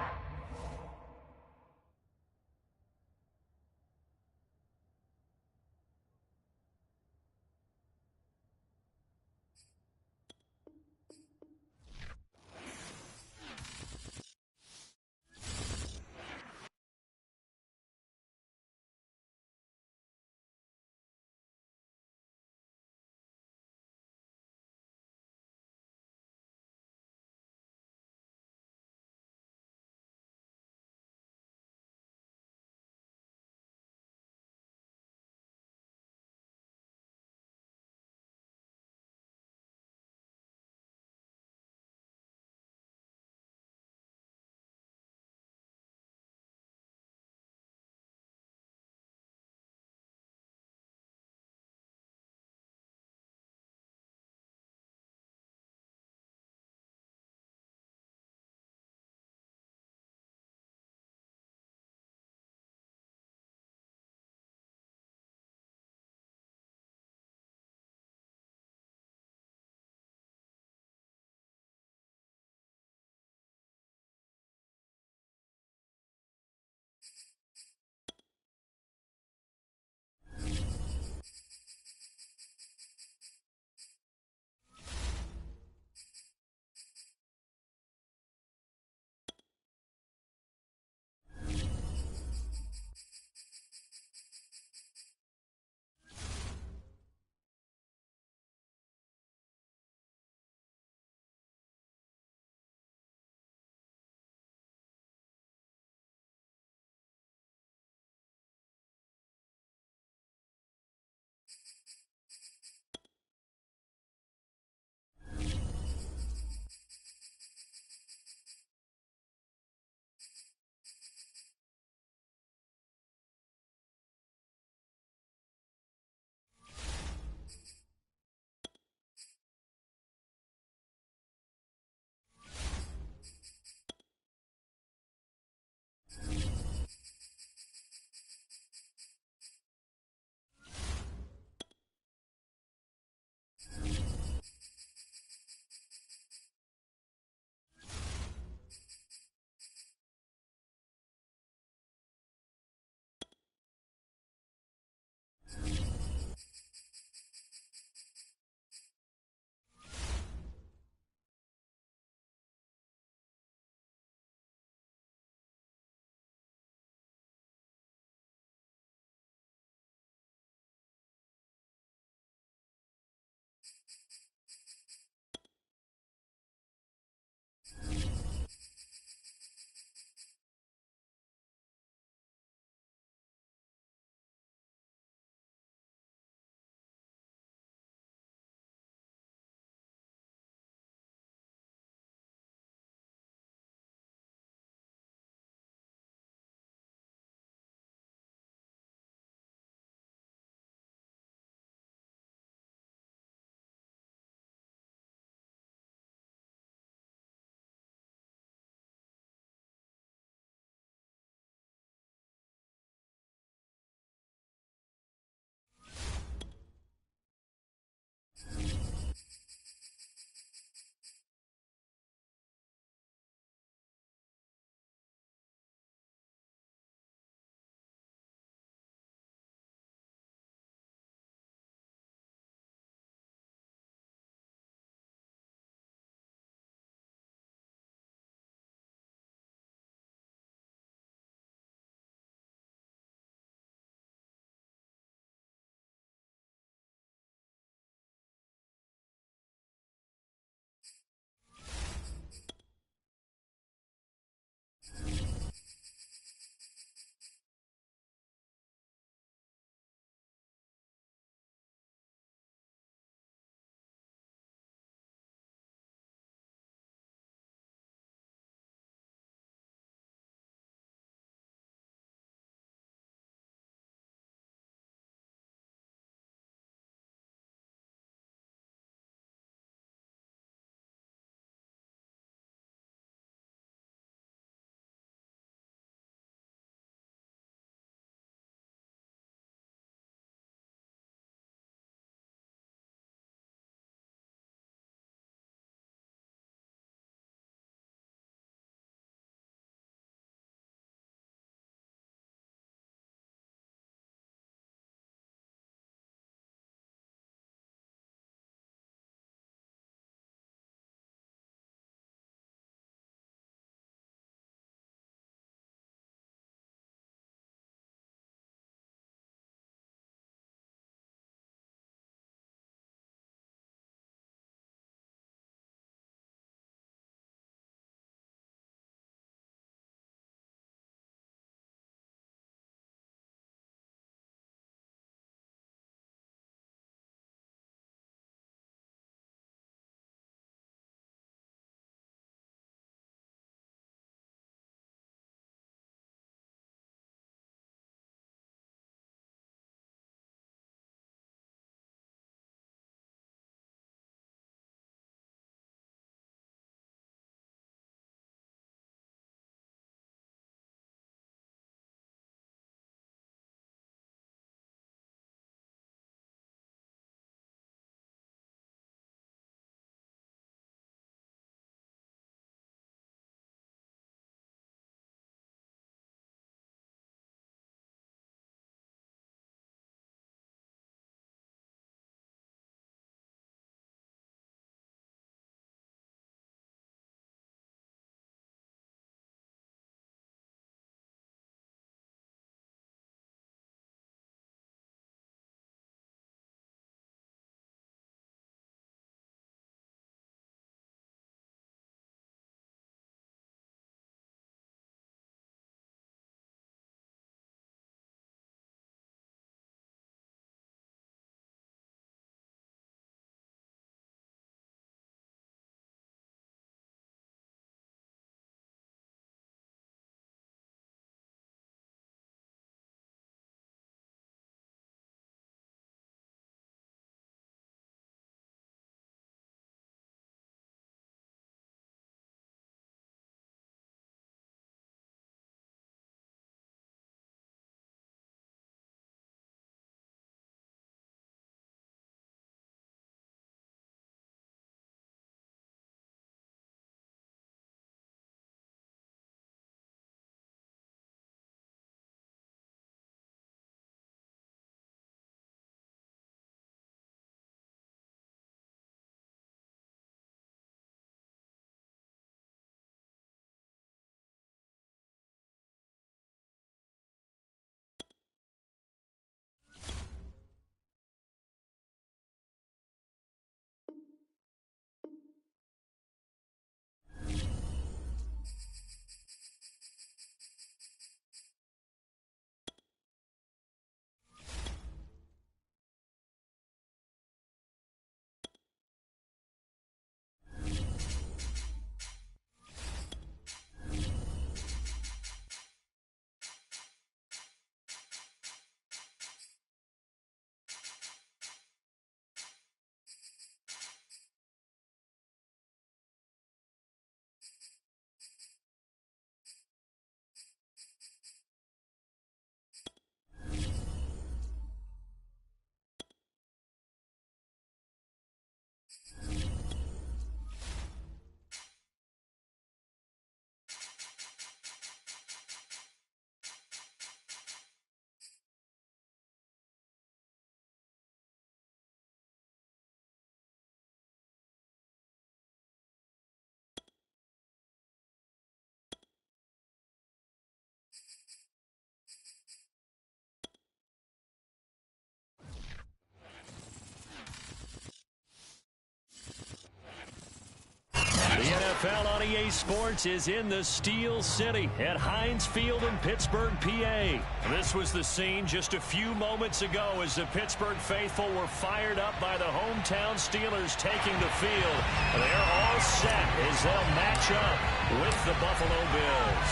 NFL on EA Sports is in the Steel City at Heinz Field in Pittsburgh, PA. This was the scene just a few moments ago as the Pittsburgh faithful were fired up by the hometown Steelers taking the field. They're all set as they'll match up with the Buffalo Bills.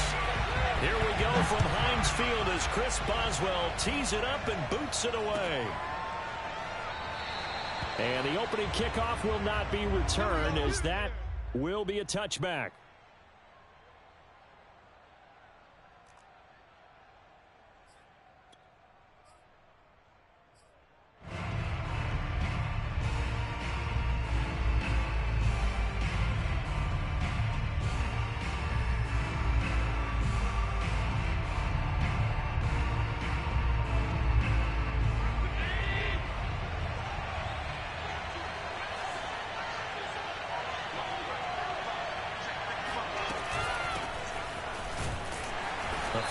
Here we go from Heinz Field as Chris Boswell tees it up and boots it away. And the opening kickoff will not be returned as that will be a touchback.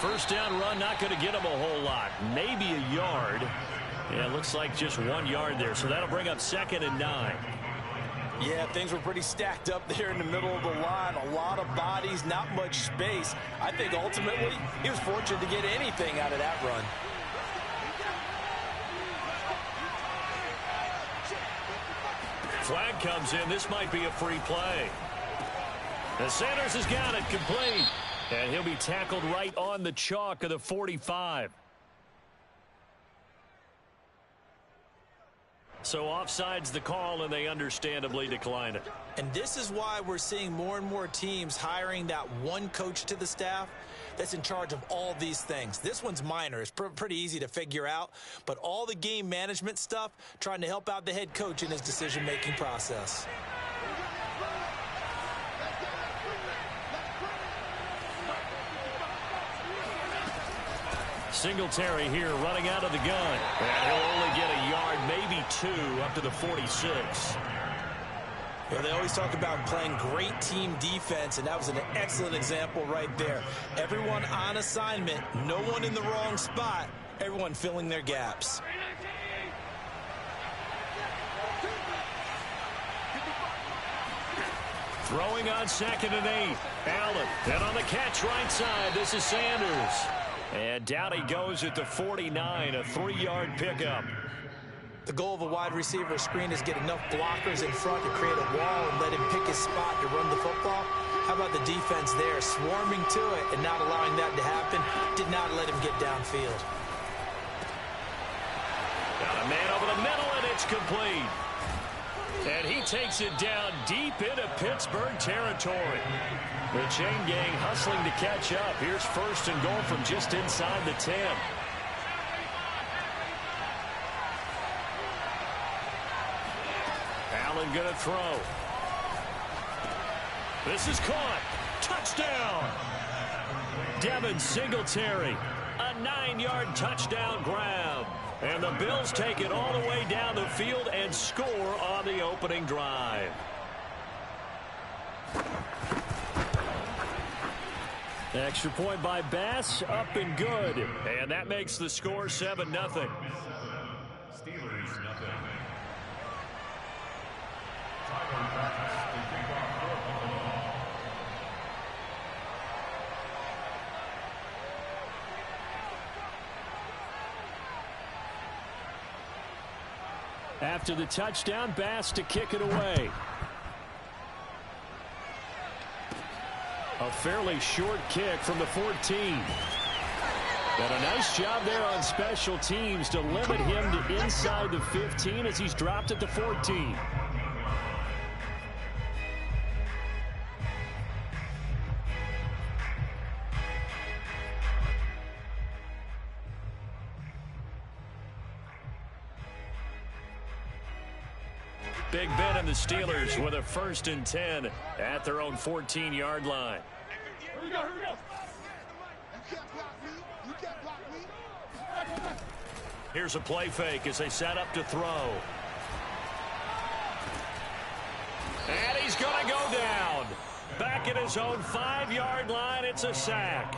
First down run, not going to get him a whole lot. Maybe a yard. Yeah, it looks like just 1 yard there. So that'll bring up 2nd and 9. Yeah, things were pretty stacked up there in the middle of the line. A lot of bodies, not much space. I think ultimately he was fortunate to get anything out of that run. Flag comes in. This might be a free play. And Sanders has got it complete. And he'll be tackled right on the chalk of the 45. So offside's the call, and they understandably decline it. And this is why we're seeing more and more teams hiring that one coach to the staff that's in charge of all these things. This one's minor. It's pretty easy to figure out. But all the game management stuff, trying to help out the head coach in his decision-making process. Singletary here running out of the gun. And he'll only get a yard, maybe 2, up to the 46. Yeah, they always talk about playing great team defense, and that was an excellent example right there. Everyone on assignment, no one in the wrong spot, everyone filling their gaps. Throwing on 2nd and 8. Allen. And on the catch right side, this is Sanders. And down he goes at the 49, a 3-yard pickup. The goal of a wide receiver screen is get enough blockers in front to create a wall and let him pick his spot to run the football. How about the defense there, swarming to it and not allowing that to happen? Did not let him get downfield. Got a man over the middle, and it's complete. And he takes it down deep into Pittsburgh territory. The chain gang hustling to catch up. Here's 1st and goal from just inside the 10. Allen going to throw. This is caught. Touchdown. Devin Singletary. A 9-yard touchdown grab. And the Bills take it all the way down the field and score on the opening drive. Extra point by Bass, up and good. And that makes the score 7-0. Steelers, 0. After the touchdown, Bass to kick it away. A fairly short kick from the 14. And a nice job there on special teams to limit him to inside the 15 as he's dropped at the 14. Big Ben and the Steelers with a 1st and 10 at their own 14-yard line. Here's a play fake as they set up to throw. And he's going to go down. Back at his own 5-yard line, it's a sack.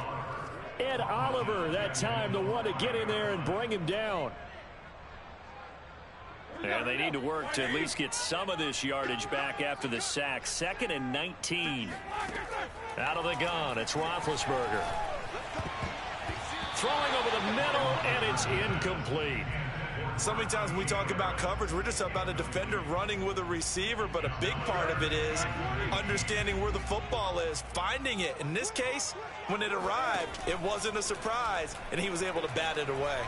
Ed Oliver that time the one to get in there and bring him down. And they need to work to at least get some of this yardage back after the sack. 2nd and 19. Out of the gun, it's Roethlisberger. Throwing over the middle, and it's incomplete. So many times when we talk about coverage, we're just about a defender running with a receiver, but a big part of it is understanding where the football is, finding it. In this case, when it arrived, it wasn't a surprise, and he was able to bat it away.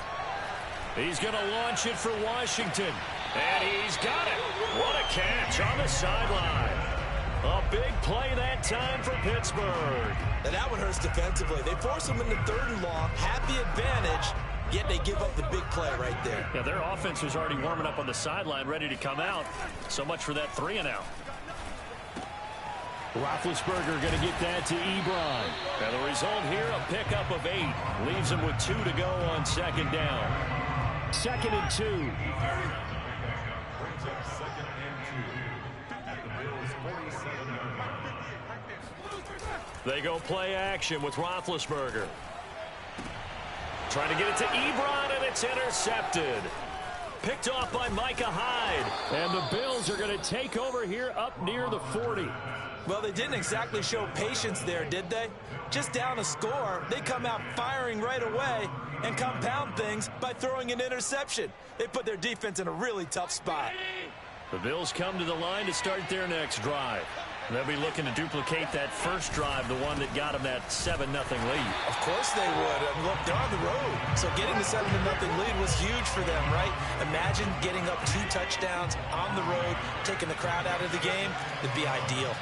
He's going to launch it for Washington, and he's got it. What a catch on the sideline. A big play that time for Pittsburgh. And that one hurts defensively. They force him into 3rd and long, have the advantage, yet they give up the big play right there. Yeah, their offense was already warming up on the sideline, ready to come out. So much for that 3-and-out. Roethlisberger going to get that to Ebron. And the result here, a pickup of 8. Leaves him with 2 to go on 2nd down. 2nd and 2. Brings up 2nd and 2 at the Bills' 47-yard line. They go play action with Roethlisberger. Trying to get it to Ebron, and it's intercepted. Picked off by Micah Hyde. And the Bills are going to take over here up near the 40. Well, they didn't exactly show patience there, did they? Just down a score, they come out firing right away and compound things by throwing an interception. They put their defense in a really tough spot. The Bills come to the line to start their next drive. They'll be looking to duplicate that first drive, the one that got them that 7-0 lead. Of course they would. And look, they're on the road. So getting the 7-0 lead was huge for them, right? Imagine getting up 2 touchdowns on the road, taking the crowd out of the game. It'd be ideal.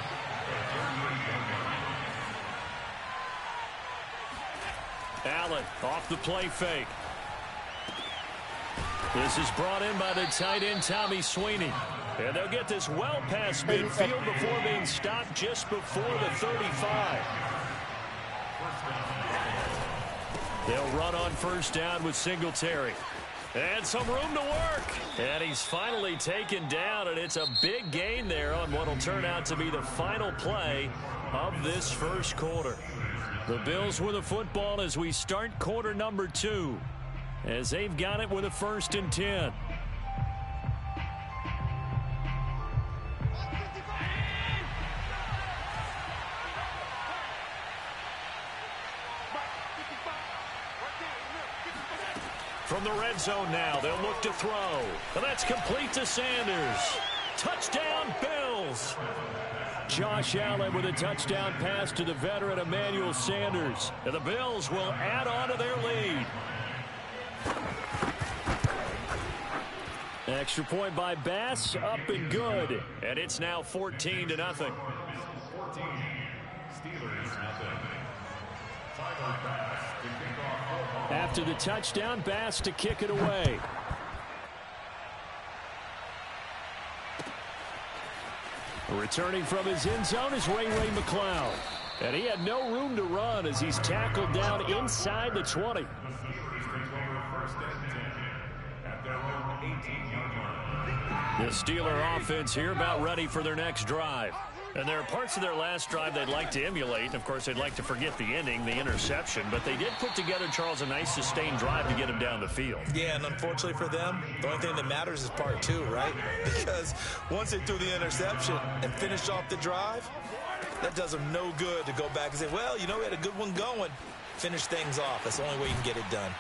Allen off the play fake. This is brought in by the tight end, Tommy Sweeney. And they'll get this well past midfield before being stopped just before the 35. They'll run on 1st down with Singletary. And some room to work. And he's finally taken down, and it's a big gain there on what will turn out to be the final play of this first quarter. The Bills with the football as we start quarter number 2, as they've got it with a 1st and 10. From the red zone now, they'll look to throw. And that's complete to Sanders. Touchdown, Bills. Josh Allen with a touchdown pass to the veteran Emmanuel Sanders. And the Bills will add on to their lead. Extra point by Bass, up and good. And it's now 14-0. 14. Steelers, nothing. Tyler Bass to kick off football. After the touchdown, Bass to kick it away. Returning from his end zone is Ray McCloud. And he had no room to run as he's tackled down inside the 20. The Steelers take over 1st and 10 at their own 18-yard line. The Steeler offense here about ready for their next drive. And there are parts of their last drive they'd like to emulate. Of course, they'd like to forget the ending, the interception. But they did put together, Charles, a nice sustained drive to get him down the field. Yeah, and unfortunately for them, the only thing that matters is part 2, right? Because once they threw the interception and finished off the drive, that does them no good to go back and say, well, you know, we had a good one going. Finish things off. That's the only way you can get it done.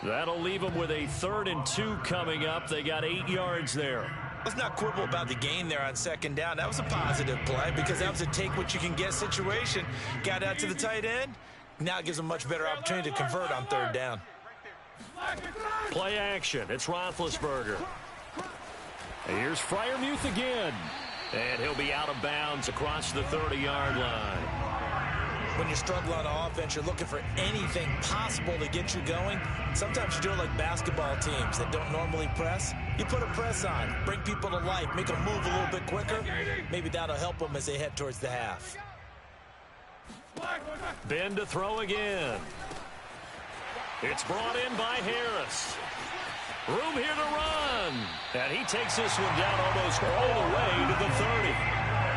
That'll leave them with a 3rd and 2 coming up. They got 8 yards there. Let's not quibble about the gain there on 2nd down. That was a positive play because that was a take-what-you-can-get situation. Got out to the tight end. Now it gives them a much better opportunity to convert on 3rd down. Play action. It's Roethlisberger. Here's Freiermuth again. And he'll be out of bounds across the 30-yard line. When you struggle on offense, you're looking for anything possible to get you going. Sometimes you do it like basketball teams that don't normally press. You put a press on, bring people to life, make them move a little bit quicker. Maybe that'll help them as they head towards the half. Ben to throw again. It's brought in by Harris. Room here to run. And he takes this one down almost all the way to the 30.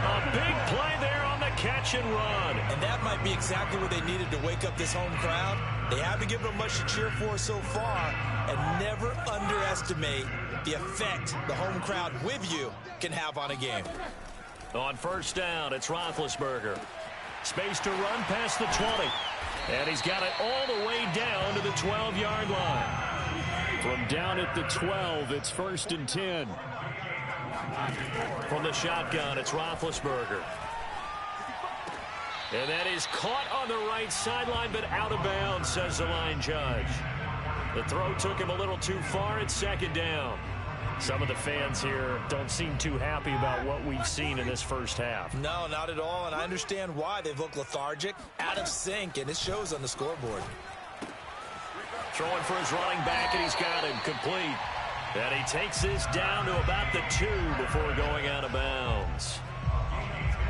A big play there on the catch and run. And that might be exactly what they needed to wake up this home crowd. They haven't given them much to cheer for so far. And never underestimate the effect the home crowd with you can have on a game. On first down, it's Roethlisberger. Space to run past the 20. And he's got it all the way down to the 12-yard line. From down at the 12, it's 1st and 10. From the shotgun, it's Roethlisberger. And that is caught on the right sideline, but out of bounds, says the line judge. The throw took him a little too far. It's 2nd down. Some of the fans here don't seem too happy about what we've seen in this first half. No, not at all, and I understand why. They've looked lethargic, out of sync, and it shows on the scoreboard. Throwing for his running back, and he's got him complete. And he takes this down to about the 2 before going out of bounds.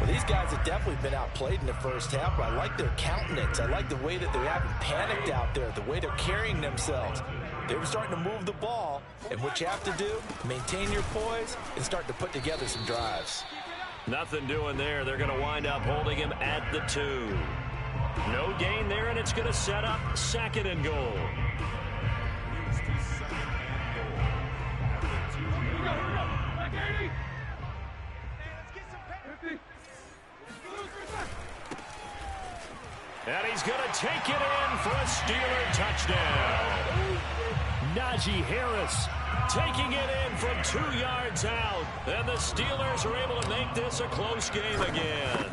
Well, these guys have definitely been outplayed in the first half, but I like their countenance. I like the way that they haven't panicked out there, the way they're carrying themselves. They were starting to move the ball, and what you have to do, maintain your poise and start to put together some drives. Nothing doing there. They're going to wind up holding him at the 2. No gain there, and it's going to set up 2nd and goal. And he's going to take it in for a Steeler touchdown. Najee Harris taking it in from 2 yards out. And the Steelers are able to make this a close game again.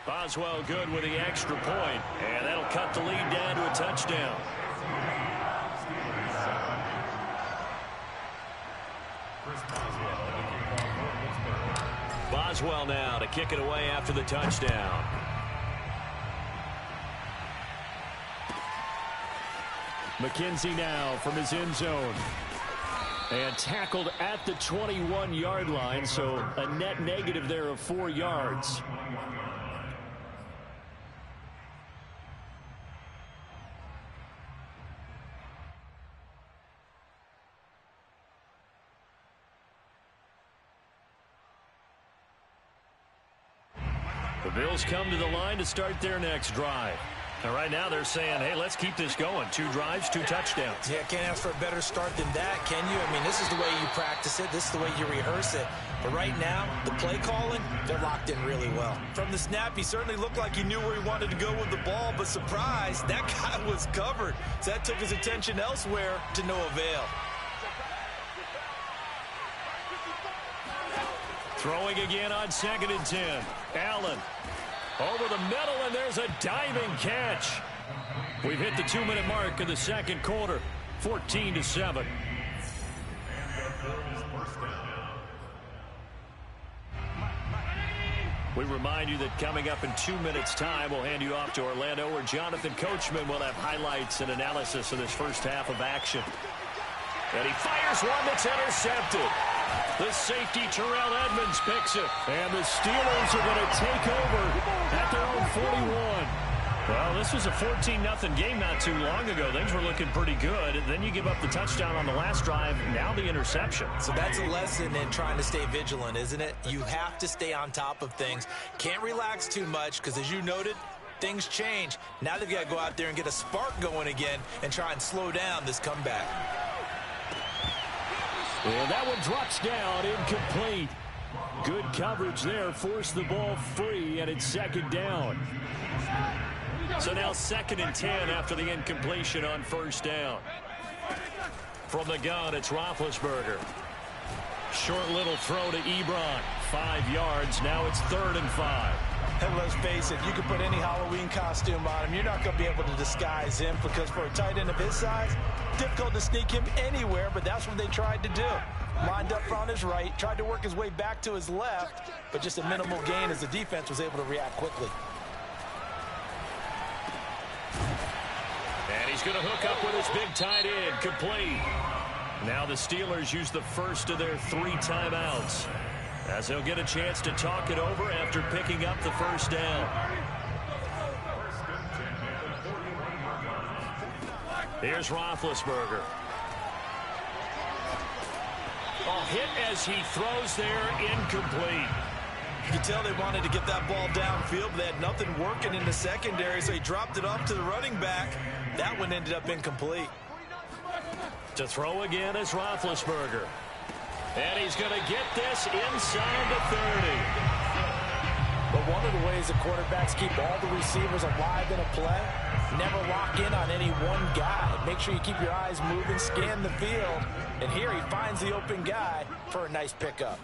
Boswell good with the extra point, and that'll cut the lead down to a touchdown. Boswell now to kick it away after the touchdown. McKenzie now from his end zone. And tackled at the 21-yard line, so a net negative there of 4 yards. The Bills come to the line to start their next drive. And right now they're saying, hey, let's keep this going. 2 drives, 2 touchdowns. Yeah, can't ask for a better start than that, can you? I mean, this is the way you practice it. This is the way you rehearse it. But right now, the play calling, they're locked in really well. From the snap, he certainly looked like he knew where he wanted to go with the ball, but surprise, that guy was covered. So that took his attention elsewhere to no avail. Throwing again on 2nd and 10. Allen over the middle, and there's a diving catch. We've hit the 2-minute mark in the second quarter. 14-7. We remind you that coming up in 2 minutes' time, we'll hand you off to Orlando, where Jonathan Coachman will have highlights and analysis of this first half of action. And he fires one that's intercepted. The safety, Terrell Edmonds, picks it. And the Steelers are going to take over at their own 41. Well, this was a 14-0 game not too long ago. Things were looking pretty good. And then you give up the touchdown on the last drive. Now the interception. So that's a lesson in trying to stay vigilant, isn't it? You have to stay on top of things. Can't relax too much because, as you noted, things change. Now they've got to go out there and get a spark going again and try and slow down this comeback. And that one drops down, incomplete. Good coverage there, forced the ball free, and it's 2nd down. So now 2nd and 10 after the incompletion on 1st down. From the gun, it's Roethlisberger. Short little throw to Ebron. 5 yards, now it's 3rd and 5. And let's face it, you can put any Halloween costume on him. You're not going to be able to disguise him because for a tight end of his size, difficult to sneak him anywhere, but that's what they tried to do. Lined up on his right, tried to work his way back to his left, but just a minimal gain as the defense was able to react quickly. And he's going to hook up with his big tight end, complete. Now the Steelers use the first of their 3 timeouts, as they'll get a chance to talk it over after picking up the 1st down. Here's Roethlisberger. Oh, hit as he throws there, incomplete. You can tell they wanted to get that ball downfield, but they had nothing working in the secondary, so he dropped it off to the running back. That one ended up incomplete. To throw again is Roethlisberger. And he's going to get this inside the 30. But one of the ways that quarterbacks keep all the receivers alive in a play, never lock in on any one guy. Make sure you keep your eyes moving, scan the field. And here he finds the open guy for a nice pickup.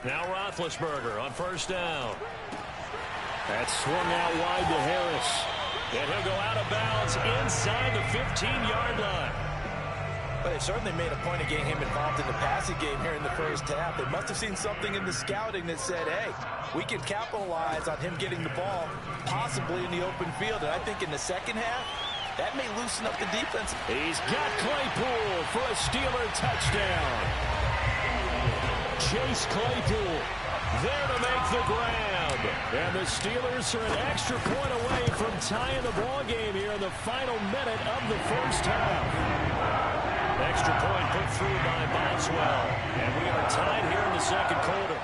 Now Roethlisberger on first down. That's swung out wide to Harris. And he'll go out of bounds inside the 15-yard line. But they've certainly made a point of getting him involved in the passing game here in the first half. They must have seen something in the scouting that said, hey, we can capitalize on him getting the ball possibly in the open field. And I think in the second half, that may loosen up the defense. He's got Claypool for a Steeler touchdown. Chase Claypool there to make the grab. And the Steelers are an extra point away from tying the ball game here in the final minute of the first half. Extra point put through by Boswell. And we are tied here in the second quarter.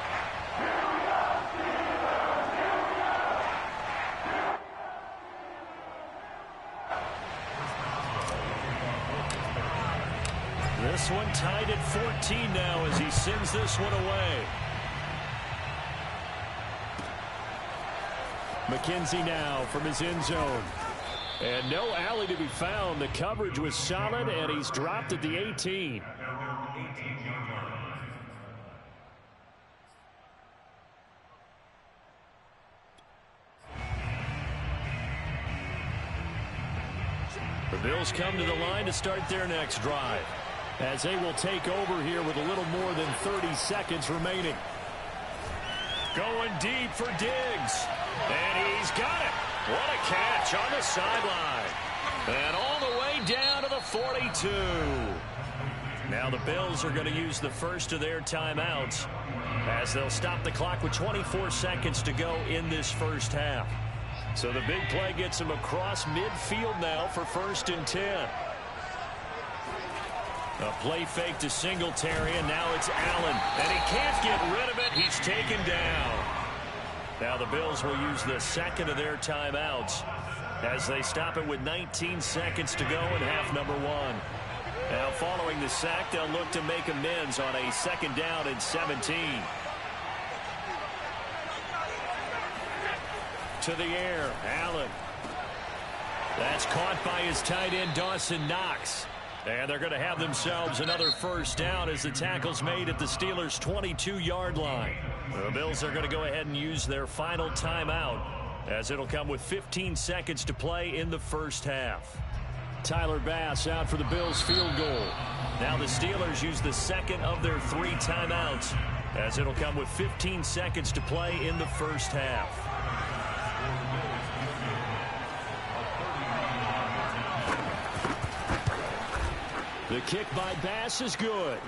This one tied at 14 now as he sends this one away. McKenzie now from his end zone. And no alley to be found. The coverage was solid, and he's dropped at the 18. The Bills come to the line to start their next drive, as they will take over here with a little more than 30 seconds remaining. Going deep for Diggs. And he's got it. What a catch on the sideline. And all the way down to the 42. Now the Bills are going to use the first of their timeouts as they'll stop the clock with 24 seconds to go in this first half. So the big play gets him across midfield now for 1st and 10. A play fake to Singletary, and now it's Allen. And he can't get rid of it. He's taken down. Now the Bills will use the second of their timeouts as they stop it with 19 seconds to go in half number 1. Now following the sack, they'll look to make amends on a 2nd down and 17. To the air, Allen. That's caught by his tight end, Dawson Knox. And they're going to have themselves another first down as the tackle's made at the Steelers' 22-yard line. The Bills are going to go ahead and use their final timeout as it'll come with 15 seconds to play in the first half. Tyler Bass out for the Bills field goal. Now the Steelers use the second of their 3 timeouts as it'll come with 15 seconds to play in the first half. The kick by Bass is good,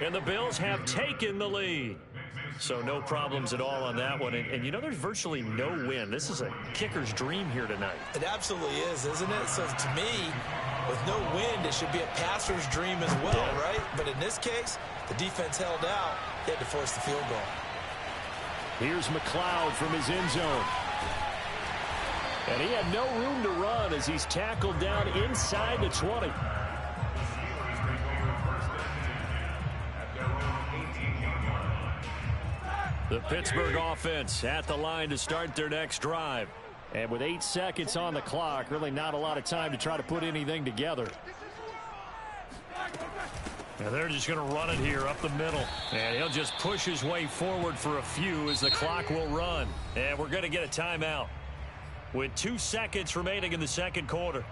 and the Bills have taken the lead. So no problems at all on that one. And you know, there's virtually no win. This is a kicker's dream here tonight. It absolutely is, isn't it? So to me, with no wind, it should be a passer's dream as well, right? But in this case, the defense held out. They had to force the field goal. Here's McLeod from his end zone. And he had no room to run as he's tackled down inside the 20. The Pittsburgh offense at the line to start their next drive. And with 8 seconds on the clock, really not a lot of time to try to put anything together. Now they're just going to run it here up the middle. And he'll just push his way forward for a few as the clock will run. And we're going to get a timeout with 2 seconds remaining in the second quarter.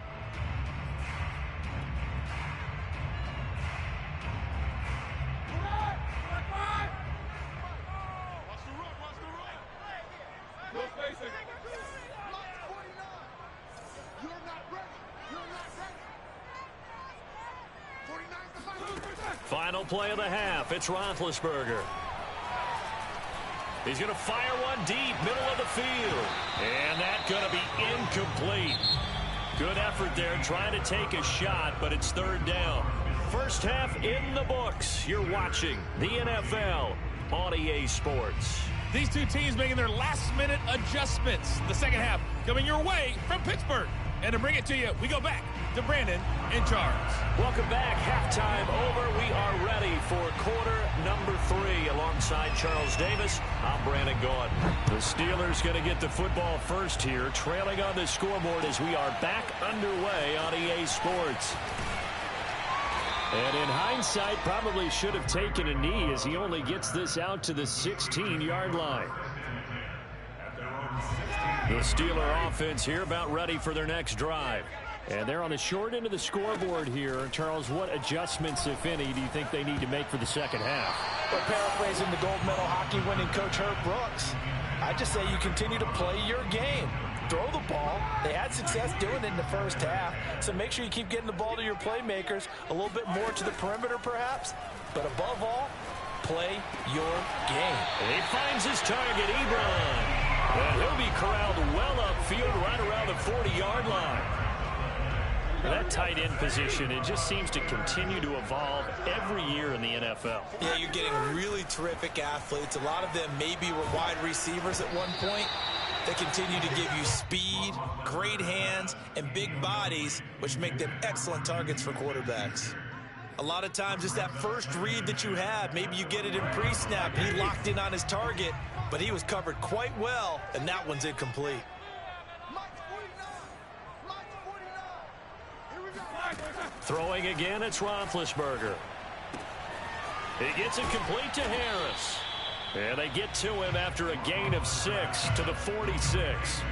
Final play of the half. It's Roethlisberger. He's going to fire one deep, middle of the field. And that's going to be incomplete. Good effort there, trying to take a shot, but it's 3rd down. First half in the books. You're watching the NFL on EA Sports. These two teams making their last-minute adjustments. The second half coming your way from Pittsburgh. And to bring it to you, we go back to Brandon in charge. Welcome back. Halftime over. We are ready for quarter number 3. Alongside Charles Davis, I'm Brandon Gaudin. The Steelers going to get the football first here, trailing on the scoreboard as we are back underway on EA Sports. And in hindsight, probably should have taken a knee as he only gets this out to the 16-yard line. The Steeler offense here about ready for their next drive. And they're on the short end of the scoreboard here. Charles, what adjustments, if any, do you think they need to make for the second half? Well, paraphrasing the gold medal hockey winning coach Herb Brooks, I just say you continue to play your game. Throw the ball. They had success doing it in the first half, so make sure you keep getting the ball to your playmakers, a little bit more to the perimeter perhaps, but above all, play your game. And he finds his target, Ebron. And he'll be corralled well upfield right around the 40-yard line. That tight end position, it just seems to continue to evolve every year in the NFL. Yeah, you're getting really terrific athletes. A lot of them maybe were wide receivers at one point. They continue to give you speed, great hands, and big bodies, which make them excellent targets for quarterbacks. A lot of times it's that first read that you have. Maybe you get it in pre-snap. He locked in on his target, but he was covered quite well, and that one's incomplete. Throwing again, it's Roethlisberger. He gets it complete to Harris. And they get to him after a gain of 6 to the 46.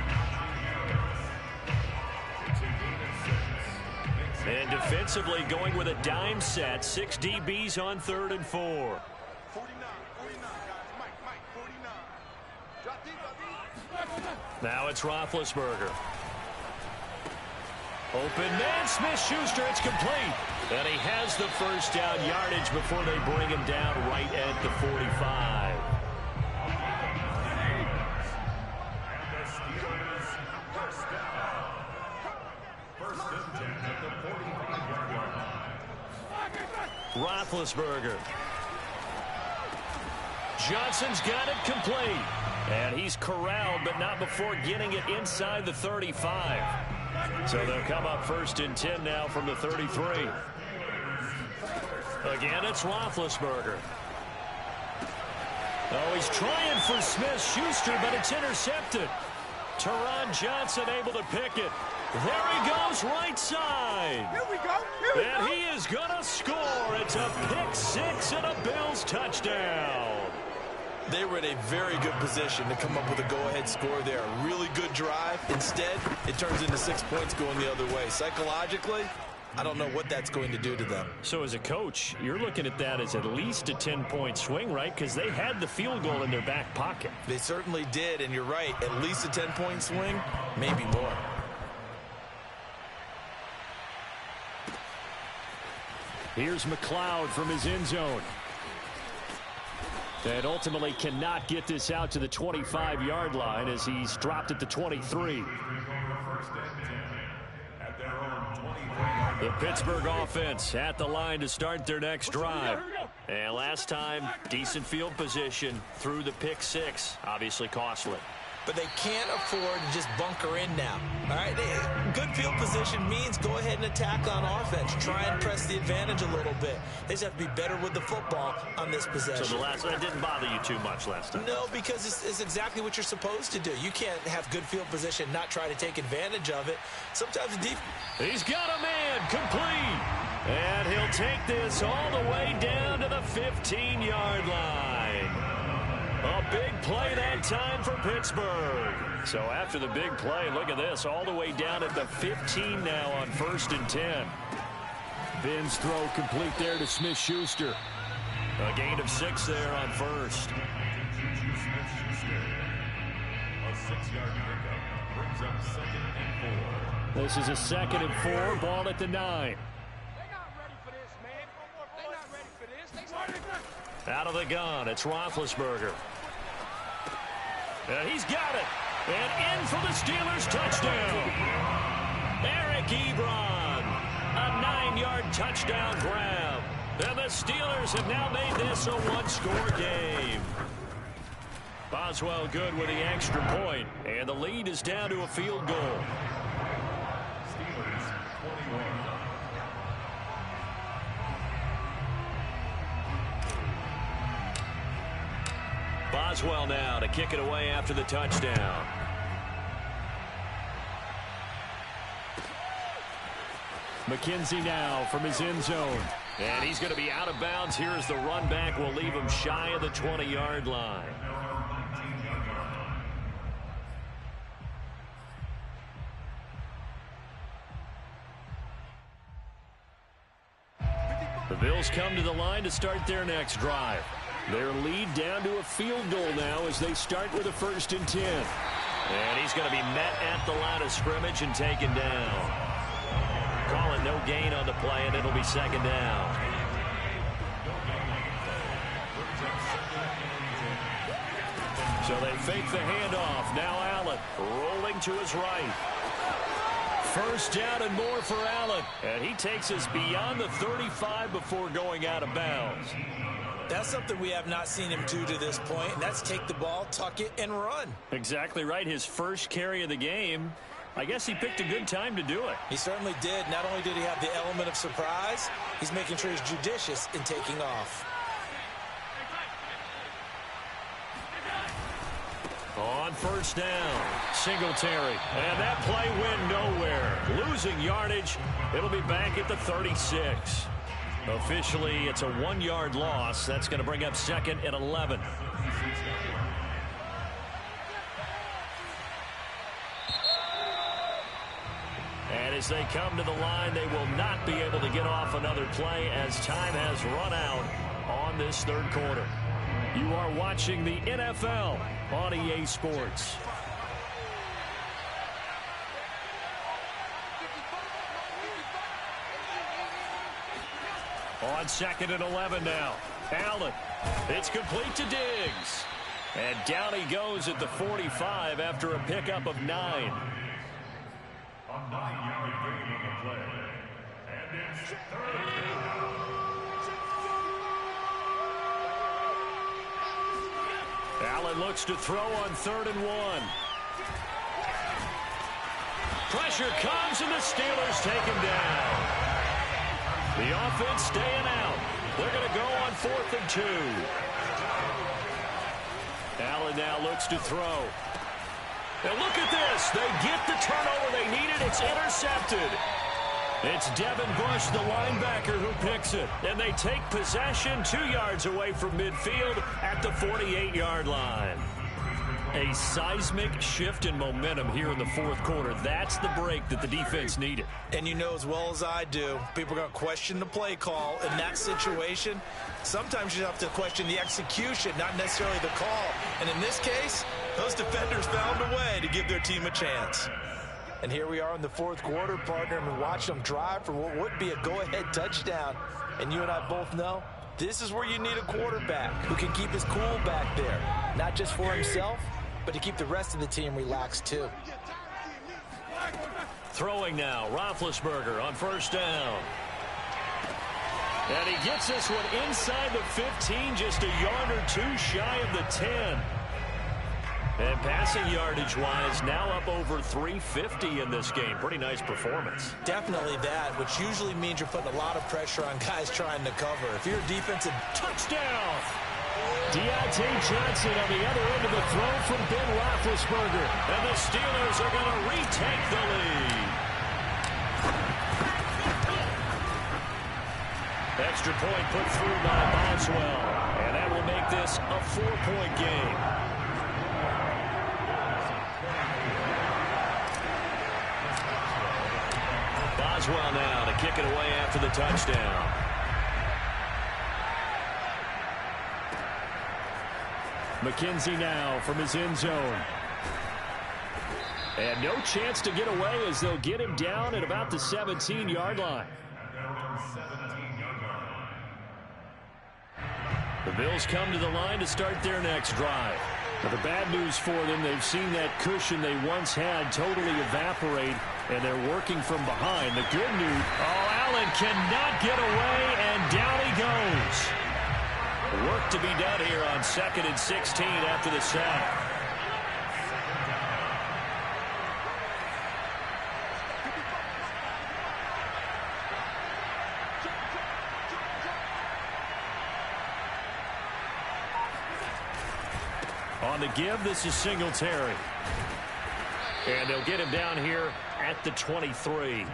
And defensively going with a dime set. 6 DBs on 3rd and 4. 49, guys. Mike, 49. Drop deep. Now it's Roethlisberger. Open man, Smith-Schuster, it's complete. And he has the first down yardage before they bring him down right at the 45. Roethlisberger. Johnson's got it complete. And he's corralled, but not before getting it inside the 35. So they'll come up 1st and 10 now from the 33. Again, it's Roethlisberger. Oh, he's trying for Smith-Schuster, but it's intercepted. Teron Johnson able to pick it. There he goes, right side. Here we go. And he is going to score. It's a pick 6 and a Bills touchdown. They were in a very good position to come up with a go-ahead score there. A really good drive. Instead, it turns into 6 points going the other way. Psychologically, I don't know what that's going to do to them. So as a coach, you're looking at that as at least a 10-point swing, right? Because they had the field goal in their back pocket. They certainly did, and you're right. At least a 10-point swing, maybe more. Here's McLeod from his end zone. And ultimately cannot get this out to the 25-yard line as he's dropped at the 23. The Pittsburgh offense at the line to start their next drive. And last time, decent field position through the pick 6. Obviously costly. But they can't afford to just bunker in now. All right, good field position means go ahead and attack on offense. Try and press the advantage a little bit. They just have to be better with the football on this possession. So that didn't bother you too much last time? No, because it's exactly what you're supposed to do. You can't have good field position, not try to take advantage of it. Sometimes deep. He's got a man complete. And he'll take this all the way down to the 15-yard line. A big play that time for Pittsburgh. So after the big play, look at this, all the way down at the 15 now on 1st and 10. Ben's throw complete there to Smith-Schuster. A gain of 6 there on 1st. A 6-yard pickup brings up 2nd and 4. This is a 2nd and 4, ball at the 9. They're not ready for this, man. They're not ready for this. Out of the gun, it's Roethlisberger. And he's got it. And in for the Steelers touchdown. Eric Ebron. A 9-yard touchdown grab. And the Steelers have now made this a one-score game. Boswell good with the extra point. And the lead is down to a field goal. Boswell now to kick it away after the touchdown. McKenzie now from his end zone. And he's going to be out of bounds here as the run back will leave him shy of the 20-yard line. The Bills come to the line to start their next drive. Their lead down to a field goal now as they start with a 1st and 10. And he's going to be met at the line of scrimmage and taken down. Call it no gain on the play, and it'll be 2nd down. So they fake the handoff. Now Allen rolling to his right. 1st down and more for Allen. And he takes us beyond the 35 before going out of bounds. That's something we have not seen him do to this point, and that's take the ball, tuck it, and run. Exactly right. His first carry of the game. I guess he picked a good time to do it. He certainly did. Not only did he have the element of surprise, he's making sure he's judicious in taking off. On 1st down, Singletary. And that play went nowhere. Losing yardage. It'll be back at the 36. Officially, it's a 1-yard loss. That's going to bring up 2nd and 11. And as they come to the line, they will not be able to get off another play as time has run out on this 3rd quarter. You are watching the NFL on EA Sports. On 2nd and 11 now. Allen. It's complete to Diggs. And down he goes at the 45 after a pickup of 9. A 9-yard gain on the play. And it's 3rd down. Allen looks to throw on 3rd and 1. Pressure comes and the Steelers take him down. The offense staying out. They're going to go on 4th and 2. Allen now looks to throw. And look at this. They get the turnover they needed. It's intercepted. It's Devin Bush, the linebacker, who picks it. And they take possession 2 yards away from midfield at the 48-yard line. A seismic shift in momentum here in the 4th quarter. That's the break that the defense needed. And you know as well as I do, people are going to question the play call in that situation. Sometimes you have to question the execution, not necessarily the call. And in this case, those defenders found a way to give their team a chance. And here we are in the 4th quarter, partner, and we watch them drive for what would be a go-ahead touchdown. And you and I both know this is where you need a quarterback who can keep his cool back there, not just for himself, but to keep the rest of the team relaxed too. Throwing now, Roethlisberger on 1st down. And he gets this one inside the 15, just a yard or 2 shy of the 10. And passing yardage-wise, now up over 350 in this game. Pretty nice performance. Definitely that, which usually means you're putting a lot of pressure on guys trying to cover. If you're a defensive touchdown, Deontay Johnson on the other end of the throw from Ben Roethlisberger. And the Steelers are going to retake the lead. Extra point put through by Boswell. And that will make this a 4-point game. Boswell now to kick it away after the touchdown. McKenzie now from his end zone. And no chance to get away as they'll get him down at about the 17-yard line. The Bills come to the line to start their next drive. Now, the bad news for them, they've seen that cushion they once had totally evaporate, and they're working from behind. The good news, Allen cannot get away, and down he goes. Work to be done here on 2nd and 16 after the sack. On the give, this is Singletary. And they'll get him down here at the 23.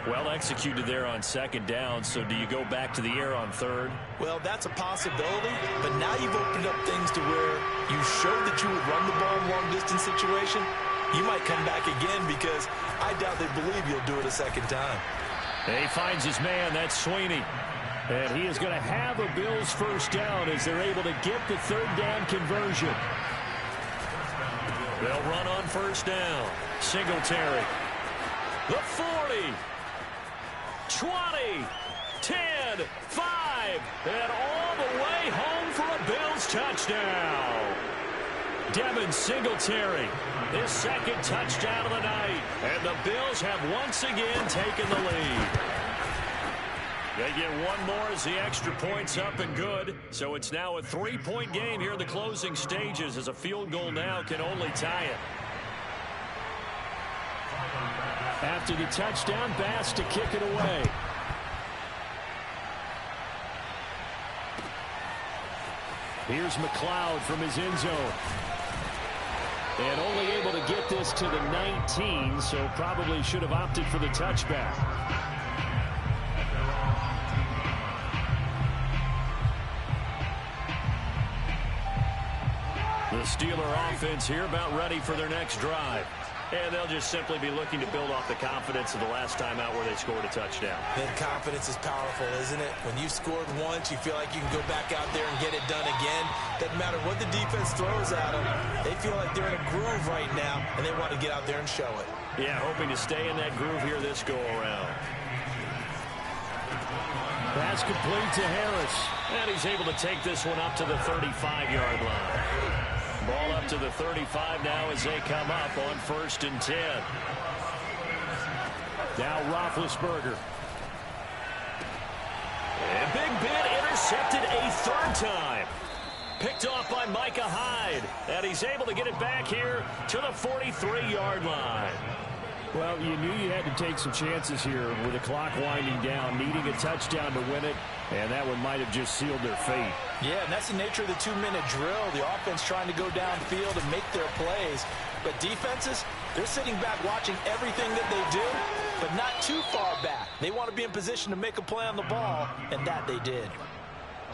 Well executed there on second down, so do you go back to the air on third? Well, that's a possibility, but now you've opened up things to where you showed that you would run the ball in long-distance situation. You might come back again because I doubt they believe you'll do it a second time. And he finds his man, that's Sweeney. And he is going to have a Bills first down as they're able to get the third down conversion. They'll run on first down. Singletary. The 40. 20. 10. 5. And all the way home for a Bills touchdown. Devin Singletary. His second touchdown of the night. And the Bills have once again taken the lead. They get one more as the extra point's up and good. So it's now a 3-point game here in the closing stages as a field goal now can only tie it. After the touchdown, Bass to kick it away. Here's McLeod from his end zone. And only able to get this to the 19, so probably should have opted for the touchback. The Steeler offense here about ready for their next drive. And they'll just simply be looking to build off the confidence of the last time out where they scored a touchdown. And confidence is powerful, isn't it? When you scored once, you feel like you can go back out there and get it done again. Doesn't matter what the defense throws at them. They feel like they're in a groove right now, and they want to get out there and show it. Yeah, hoping to stay in that groove here this go-around. Pass complete to Harris. And he's able to take this one up to the 35-yard line. Ball up to the 35 now as they come up on 1st and 10. Now Roethlisberger. And Big Ben intercepted a third time. Picked off by Micah Hyde. And he's able to get it back here to the 43-yard line. Well, you knew you had to take some chances here with the clock winding down, needing a touchdown to win it, and that one might have just sealed their fate. Yeah, and that's the nature of the 2-minute drill. The offense trying to go downfield and make their plays. But defenses, they're sitting back watching everything that they do, but not too far back. They want to be in position to make a play on the ball, and that they did.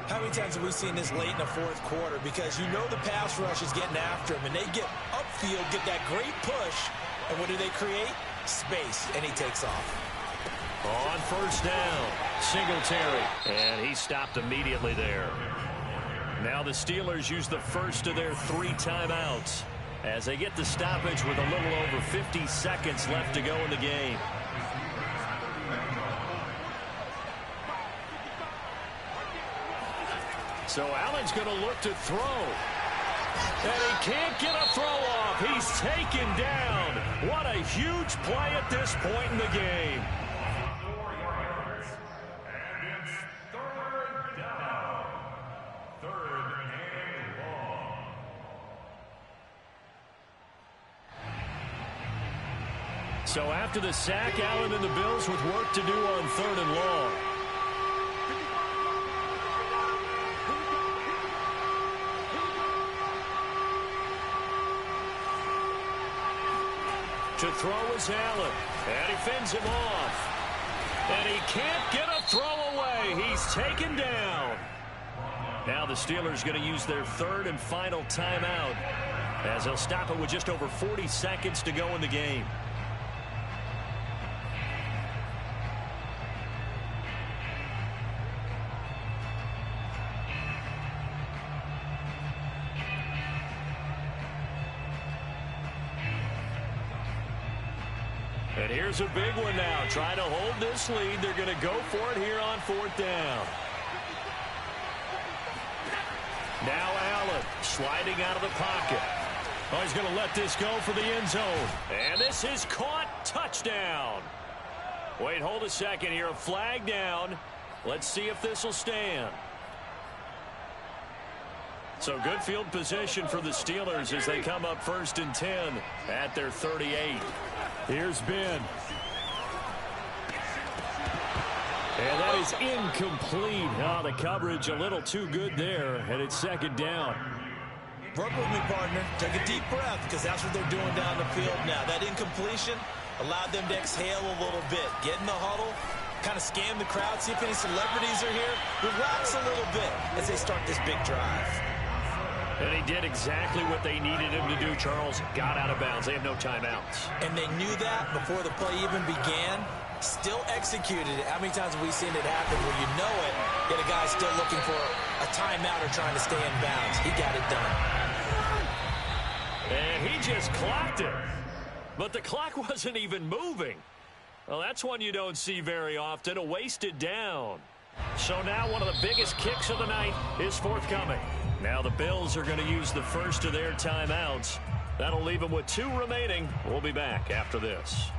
How many times have we seen this late in the fourth quarter? Because you know the pass rush is getting after him, and they get upfield, get that great push, and what do they create? Space, and he takes off. On first down, Singletary, and he stopped immediately there. Now the Steelers use the first of their 3 timeouts as they get the stoppage with a little over 50 seconds left to go in the game. So Allen's going to look to throw. And he can't get a throw off. He's taken down. What a huge play at this point in the game. 4 yards. And it's 3rd down. 3rd and long. So after the sack, Allen and the Bills with work to do on 3rd and long. To throw is Allen, and he fends him off. And he can't get a throw away. He's taken down. Now the Steelers going to use their 3rd and final timeout as they'll stop it with just over 40 seconds to go in the game. And here's a big one now. Trying to hold this lead. They're going to go for it here on 4th down. Now Allen sliding out of the pocket. Oh, he's going to let this go for the end zone. And this is caught. Touchdown. Wait, hold a second here. A flag down. Let's see if this will stand. So good field position for the Steelers as they come up 1st and 10 at their 38. Here's Ben. And that is incomplete. Oh, the coverage a little too good there, and it's 2nd down. Work with me, partner. Take a deep breath, because that's what they're doing down the field now. That incompletion allowed them to exhale a little bit. Get in the huddle, kind of scan the crowd, see if any celebrities are here. Relax a little bit as they start this big drive. And he did exactly what they needed him to do, Charles. Got out of bounds. They have no timeouts. And they knew that before the play even began. Still executed it. How many times have we seen it happen where you know it, yet a guy's still looking for a timeout or trying to stay in bounds? He got it done. And he just clocked it. But the clock wasn't even moving. Well, that's one you don't see very often, a wasted down. So now one of the biggest kicks of the night is forthcoming. Now the Bills are going to use the first of their timeouts. That'll leave them with 2 remaining. We'll be back after this.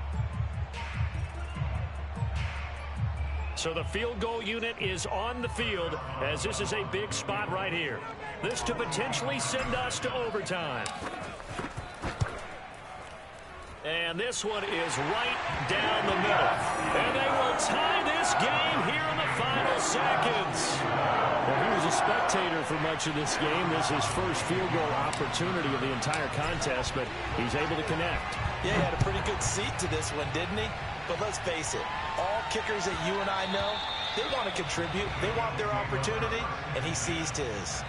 So the field goal unit is on the field as this is a big spot right here. This to potentially send us to overtime. And this one is right down the middle. And they will tie this game here in the final seconds. Well, he was a spectator for much of this game. This is his first field goal opportunity of the entire contest, but he's able to connect. Yeah, he had a pretty good seat to this one, didn't he? But let's face it, all kickers that you and I know, they want to contribute. They want their opportunity, and he seized his.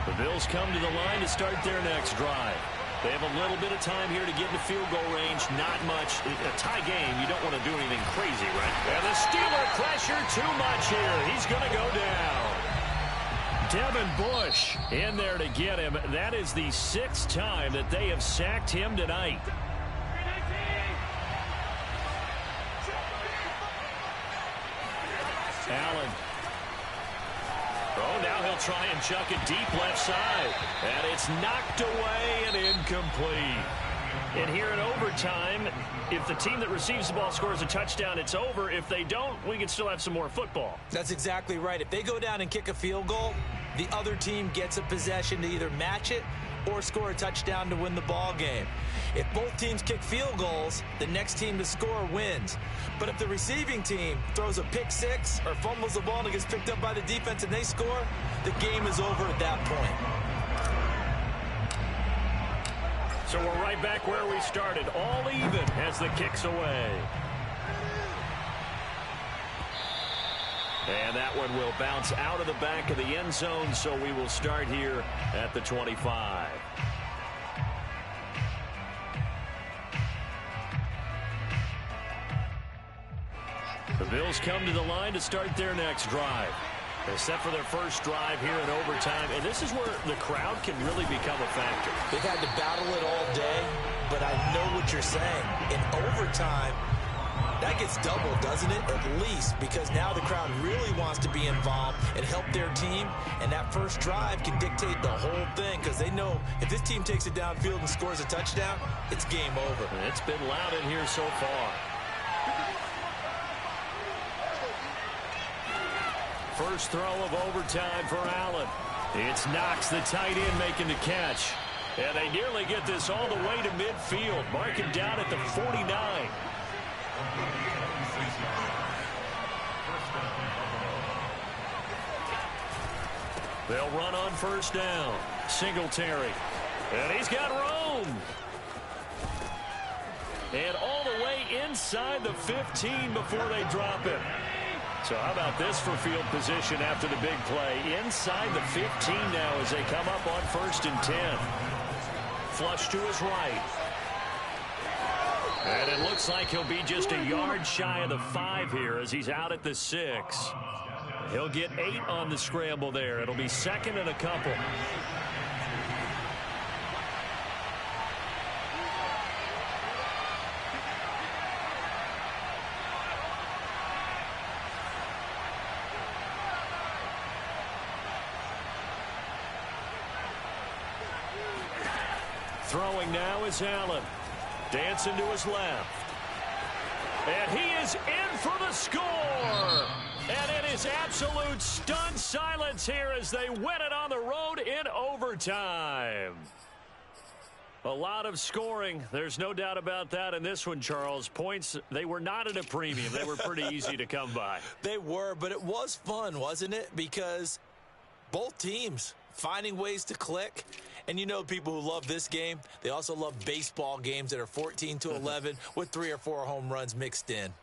The Bills come to the line to start their next drive. They have a little bit of time here to get into field goal range. Not much. A tie game, you don't want to do anything crazy, right? And the Steeler pressure too much here. He's going to go down. Devin Bush in there to get him. That is the 6th time that they have sacked him tonight. Allen. Oh, now he'll try and chuck it deep left side. And it's knocked away and incomplete. And here in overtime, if the team that receives the ball scores a touchdown, it's over. If they don't, we can still have some more football. That's exactly right. If they go down and kick a field goal, the other team gets a possession to either match it or score a touchdown to win the ball game. If both teams kick field goals, the next team to score wins. But if the receiving team throws a pick six or fumbles the ball and it gets picked up by the defense and they score, the game is over at that point. So we're right back where we started, all even as the kick's away. And that one will bounce out of the back of the end zone, so we will start here at the 25. The Bills come to the line to start their next drive. They're set for their first drive here in overtime, and this is where the crowd can really become a factor. They've had to battle it all day, but I know what you're saying. In overtime, that gets doubled, doesn't it? At least, because now the crowd really wants to be involved and help their team, and that first drive can dictate the whole thing, because they know if this team takes it downfield and scores a touchdown, it's game over. And it's been loud in here so far. First throw of overtime for Allen. It's Knox, the tight end, making the catch. And they nearly get this all the way to midfield. Mark him down at the 49. They'll run on first down. Singletary. And he's got room. And all the way inside the 15 before they drop it. So how about this for field position after the big play? Inside the 15 now as they come up on 1st and 10. Flush to his right. And it looks like he'll be just a yard shy of the 5 here as he's out at the 6. He'll get 8 on the scramble there. It'll be 2nd and a couple. Throwing now is Allen. Dancing to his left. And he is in for the score. And it is absolute stunned silence here as they win it on the road in overtime. A lot of scoring. There's no doubt about that in this one, Charles. Points, they were not at a premium. They were pretty easy to come by. They were, but it was fun, wasn't it? Because both teams finding ways to click. And you know people who love this game, they also love baseball games that are 14-11 with 3 or 4 home runs mixed in.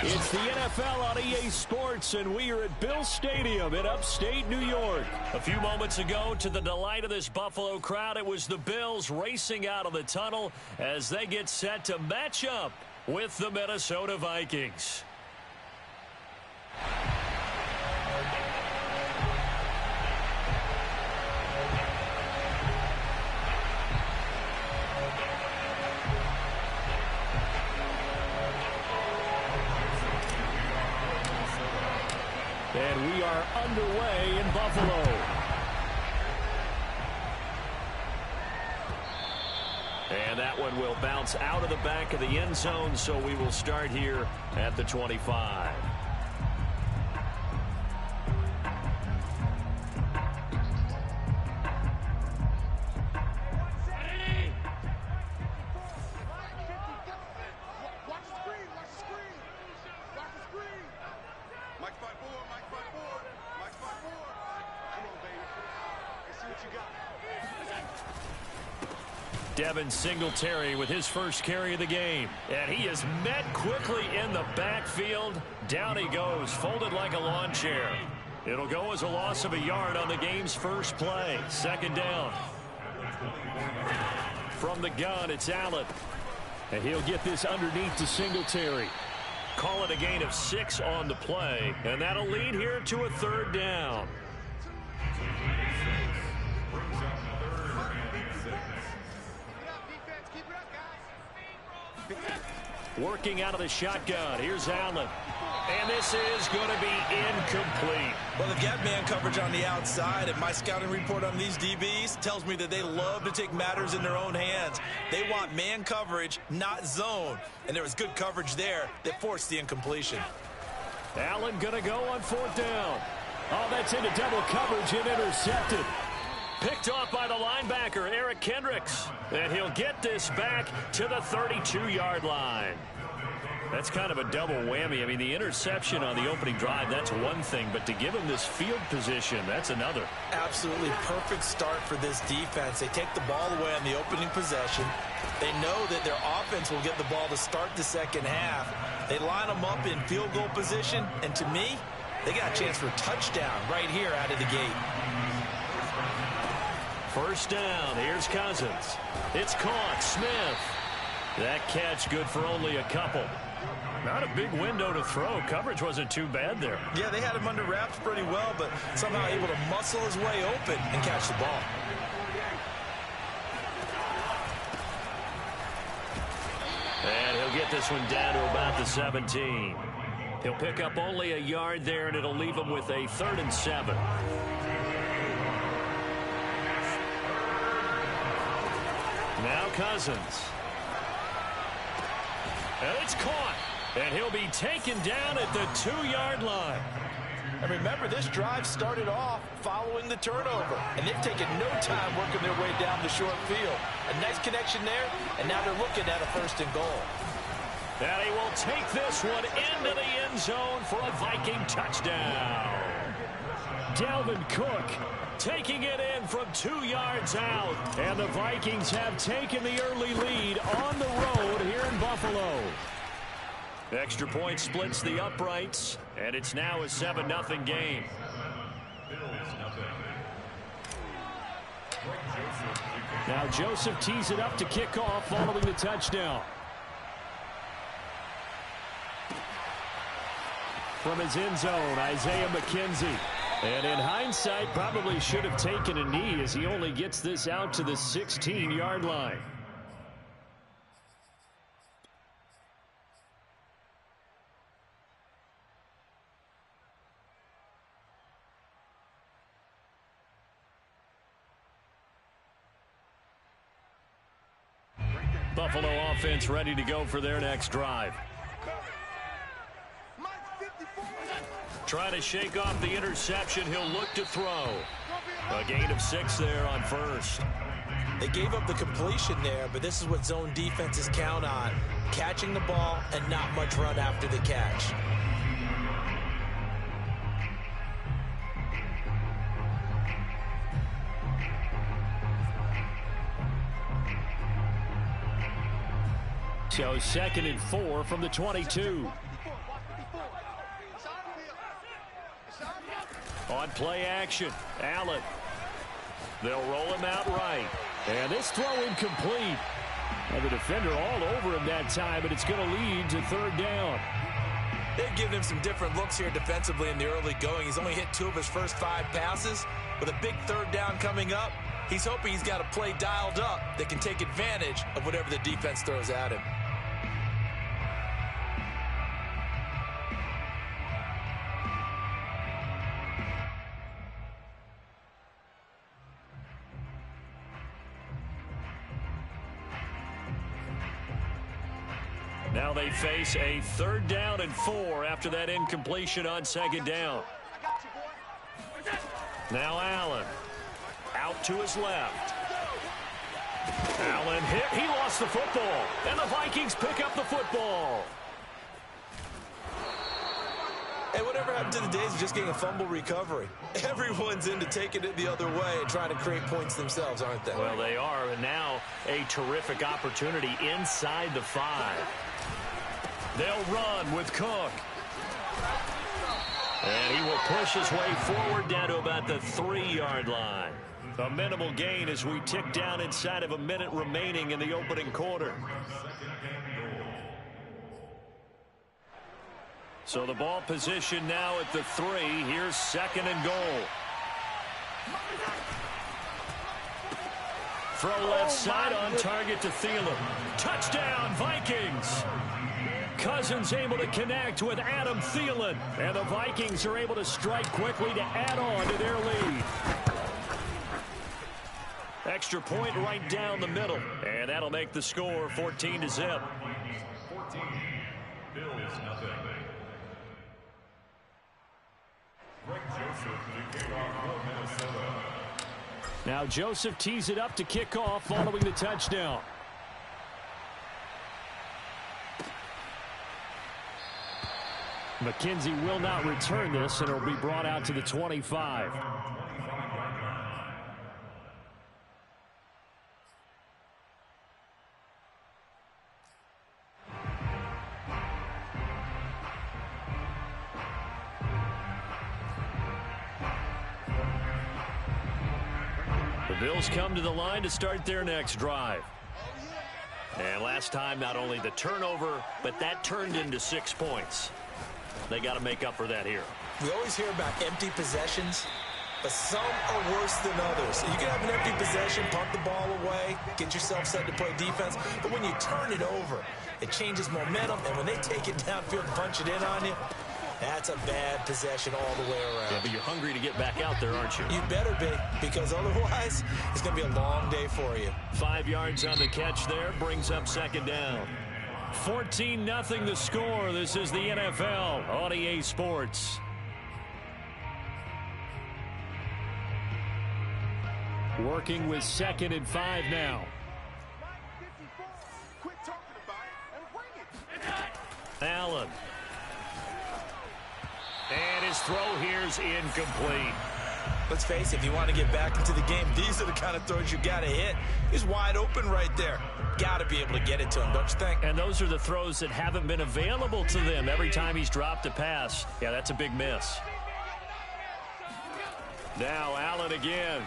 It's the NFL on EA Sports, and we are at Bill Stadium in upstate New York. A few moments ago, to the delight of this Buffalo crowd, it was the Bills racing out of the tunnel as they get set to match up with the Minnesota Vikings. And we are underway in Buffalo. And that one will bounce out of the back of the end zone, so we will start here at the 25. Devin Singletary with his first carry of the game. And he is met quickly in the backfield. Down he goes, folded like a lawn chair. It'll go as a loss of a yard on the game's first play. Second down. From the gun, it's Allen. And he'll get this underneath to Singletary. Call it a gain of 6 on the play. And that'll lead here to a third down. Working out of the shotgun. Here's Allen. And this is going to be incomplete. Well, they've got man coverage on the outside, and my scouting report on these DBs tells me that they love to take matters in their own hands. They want man coverage, not zone. And there was good coverage there that forced the incompletion. Allen going to go on fourth down. Oh, that's into double coverage and intercepted. Picked off by the linebacker, Eric Kendricks. And he'll get this back to the 32-yard line. That's kind of a double whammy. I mean, the interception on the opening drive, that's one thing. But to give him this field position, that's another. Absolutely perfect start for this defense. They take the ball away on the opening possession. They know that their offense will get the ball to start the second half. They line them up in field goal position. And to me, they got a chance for a touchdown right here out of the gate. First down. Here's Cousins. It's caught. Smith. That catch good for only a couple. Not a big window to throw. Coverage wasn't too bad there. Yeah, they had him under wraps pretty well, but somehow able to muscle his way open and catch the ball. And he'll get this one down to about the 17. He'll pick up only a yard there, and it'll leave him with a 3rd and 7. Now Cousins. And it's caught. And he'll be taken down at the 2-yard line. And remember, this drive started off following the turnover. And they've taken no time working their way down the short field. A nice connection there, and now they're looking at a 1st and goal. And he will take this one into the end zone for a Viking touchdown. Dalvin Cook taking it in from 2 yards out. And the Vikings have taken the early lead on the road here in Buffalo. Extra point splits the uprights, and it's now a 7-0 game. Now Joseph tees it up to kick off following the touchdown. From his end zone, Isaiah McKenzie. And in hindsight, probably should have taken a knee as he only gets this out to the 16-yard line. Buffalo offense ready to go for their next drive. Trying to shake off the interception. He'll look to throw. A gain of 6 there on 1st. They gave up the completion there, but this is what zone defenses count on. Catching the ball and not much run after the catch. So 2nd and 4 from the 22. On play action, Allen. They'll roll him out right. And this throw incomplete. And the defender all over him that time, but it's going to lead to 3rd down. They've given him some different looks here defensively in the early going. He's only hit 2 of his first 5 passes. With a big 3rd down coming up, he's hoping he's got a play dialed up that can take advantage of whatever the defense throws at him. Now they face a 3rd down and 4 after that incompletion on 2nd down. Now Allen. Out to his left. Allen hit. He lost the football. And the Vikings pick up the football. Hey, whatever happened to the days of just getting a fumble recovery? Everyone's into taking it the other way and trying to create points themselves, aren't they? Well, they are. And now a terrific opportunity inside the 5. They'll run with Cook. And he will push his way forward down to about the 3-yard line. A minimal gain as we tick down inside of a minute remaining in the opening quarter. So the ball position now at the 3. Here's 2nd and goal. Throw left side on target to Thielen. Touchdown, Vikings! Cousins able to connect with Adam Thielen. And the Vikings are able to strike quickly to add on to their lead. Extra point right down the middle. And that'll make the score 14-0. 14. Bills nothing. Greg Joseph to kick off for Minnesota. Now Joseph tees it up to kick off following the touchdown. McKenzie will not return this, and it'll be brought out to the 25. The Bills come to the line to start their next drive. And last time, not only the turnover, but that turned into 6 points. They got to make up for that here. We always hear about empty possessions, but some are worse than others. You can have an empty possession, pump the ball away, get yourself set to play defense, but when you turn it over, it changes momentum, and when they take it downfield and punch it in on you, that's a bad possession all the way around. Yeah, but you're hungry to get back out there, aren't you? You better be, because otherwise, it's going to be a long day for you. 5 yards on the catch there, brings up second down. 14-0 the score. This is the NFL on EA Sports. Working with 2nd and 5 now. Quit talking about it and bring it. Allen. And his throw here's incomplete. Let's face it, if you want to get back into the game, these are the kind of throws you got to hit. He's wide open right there. Got to be able to get it to him, don't you think? And those are the throws that haven't been available to them every time he's dropped a pass. Yeah, that's a big miss. Now Allen again.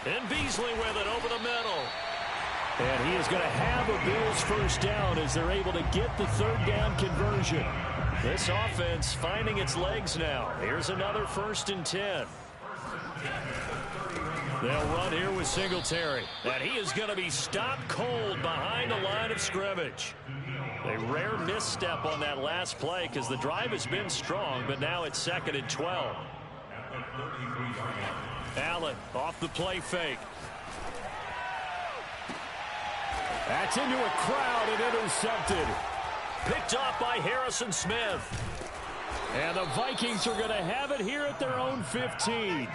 And Beasley with it over the middle. And he is going to have a Bills first down as they're able to get the 3rd down conversion. This offense finding its legs now. Here's another 1st and 10. They'll run here with Singletary. And he is going to be stopped cold behind the line of scrimmage. A rare misstep on that last play because the drive has been strong, but now it's 2nd and 12. Allen off the play fake. That's into a crowd and intercepted. Picked off by Harrison Smith. And the Vikings are going to have it here at their own 15.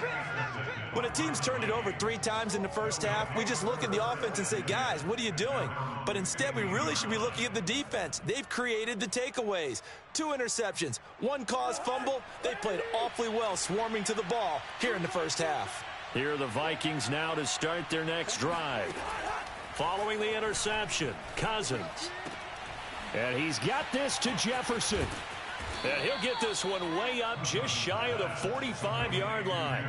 When a team's turned it over 3 times in the first half, we just look at the offense and say, guys, what are you doing? But instead, we really should be looking at the defense. They've created the takeaways. 2 interceptions, 1 caused fumble. They played awfully well swarming to the ball here in the first half. Here are the Vikings now to start their next drive. Following the interception, Cousins. And he's got this to Jefferson. And he'll get this one way up just shy of the 45-yard line.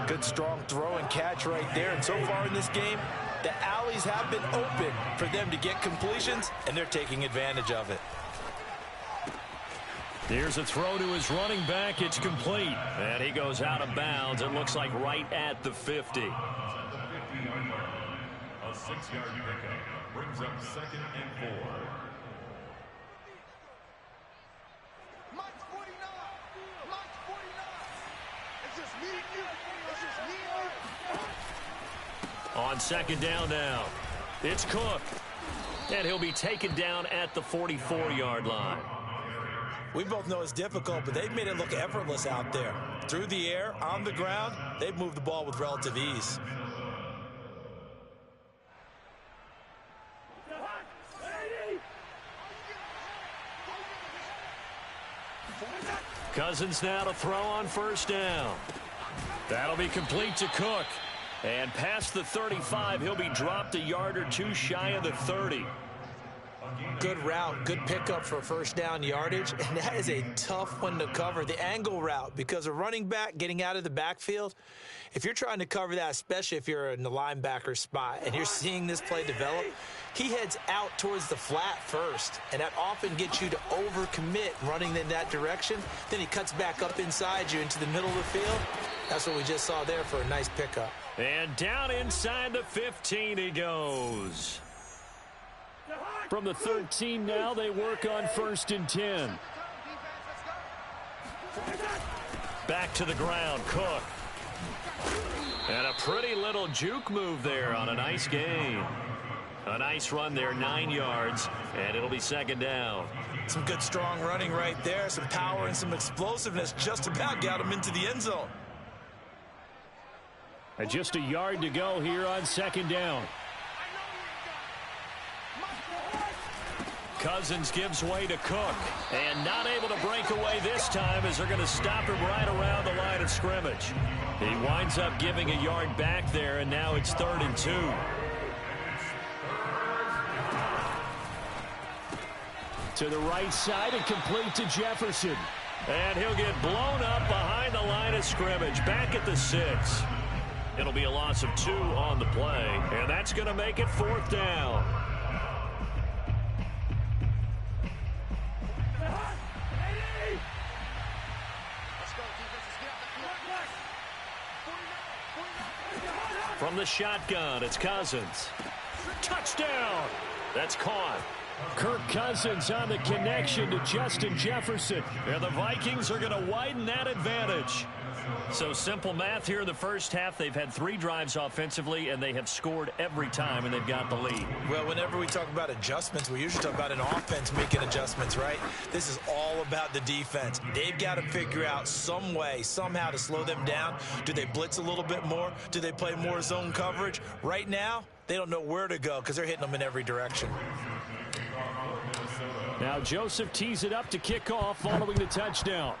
Good strong throw and catch right there. And so far in this game, the alleys have been open for them to get completions, and they're taking advantage of it. Here's a throw to his running back. It's complete. And he goes out of bounds. It looks like right at the 50. A 6-yard pickup brings up 2nd and 4. On 2nd down now, it's Cook. And he'll be taken down at the 44-yard line. We both know it's difficult, but they've made it look effortless out there. Through the air, on the ground, they've moved the ball with relative ease. Cousins now to throw on 1st down. That'll be complete to Cook. And past the 35, he'll be dropped a yard or 2 shy of the 30. Good route, good pickup for 1st down yardage, and that is a tough one to cover, the angle route, because a running back getting out of the backfield, if you're trying to cover that, especially if you're in the linebacker spot and you're seeing this play develop, he heads out towards the flat first, and that often gets you to overcommit running in that direction. Then he cuts back up inside you into the middle of the field. That's what we just saw there for a nice pickup. And down inside the 15 he goes. From the 13 now, they work on 1st and 10. Back to the ground, Cook. And a pretty little juke move there on a nice gain. A nice run there, 9 yards, and it'll be 2nd down. Some good strong running right there, some power and some explosiveness just about got him into the end zone. And just a yard to go here on second down. Cousins gives way to Cook. And not able to break away this time as they're going to stop him right around the line of scrimmage. He winds up giving a yard back there, and now it's 3rd and 2. To the right side and complete to Jefferson. And he'll get blown up behind the line of scrimmage, back at the 6. It'll be a loss of 2 on the play, and that's going to make it 4th down. From the shotgun, it's Cousins. Touchdown! That's caught. Kirk Cousins on the connection to Justin Jefferson. And the Vikings are going to widen that advantage. So simple math here in the first half. They've had 3 drives offensively, and they have scored every time, and they've got the lead. Well, whenever we talk about adjustments, we usually talk about an offense making adjustments, right? This is all about the defense. They've got to figure out some way, somehow to slow them down. Do they blitz a little bit more? Do they play more zone coverage? Right now, they don't know where to go because they're hitting them in every direction. Now Joseph tees it up to kick off following the touchdown.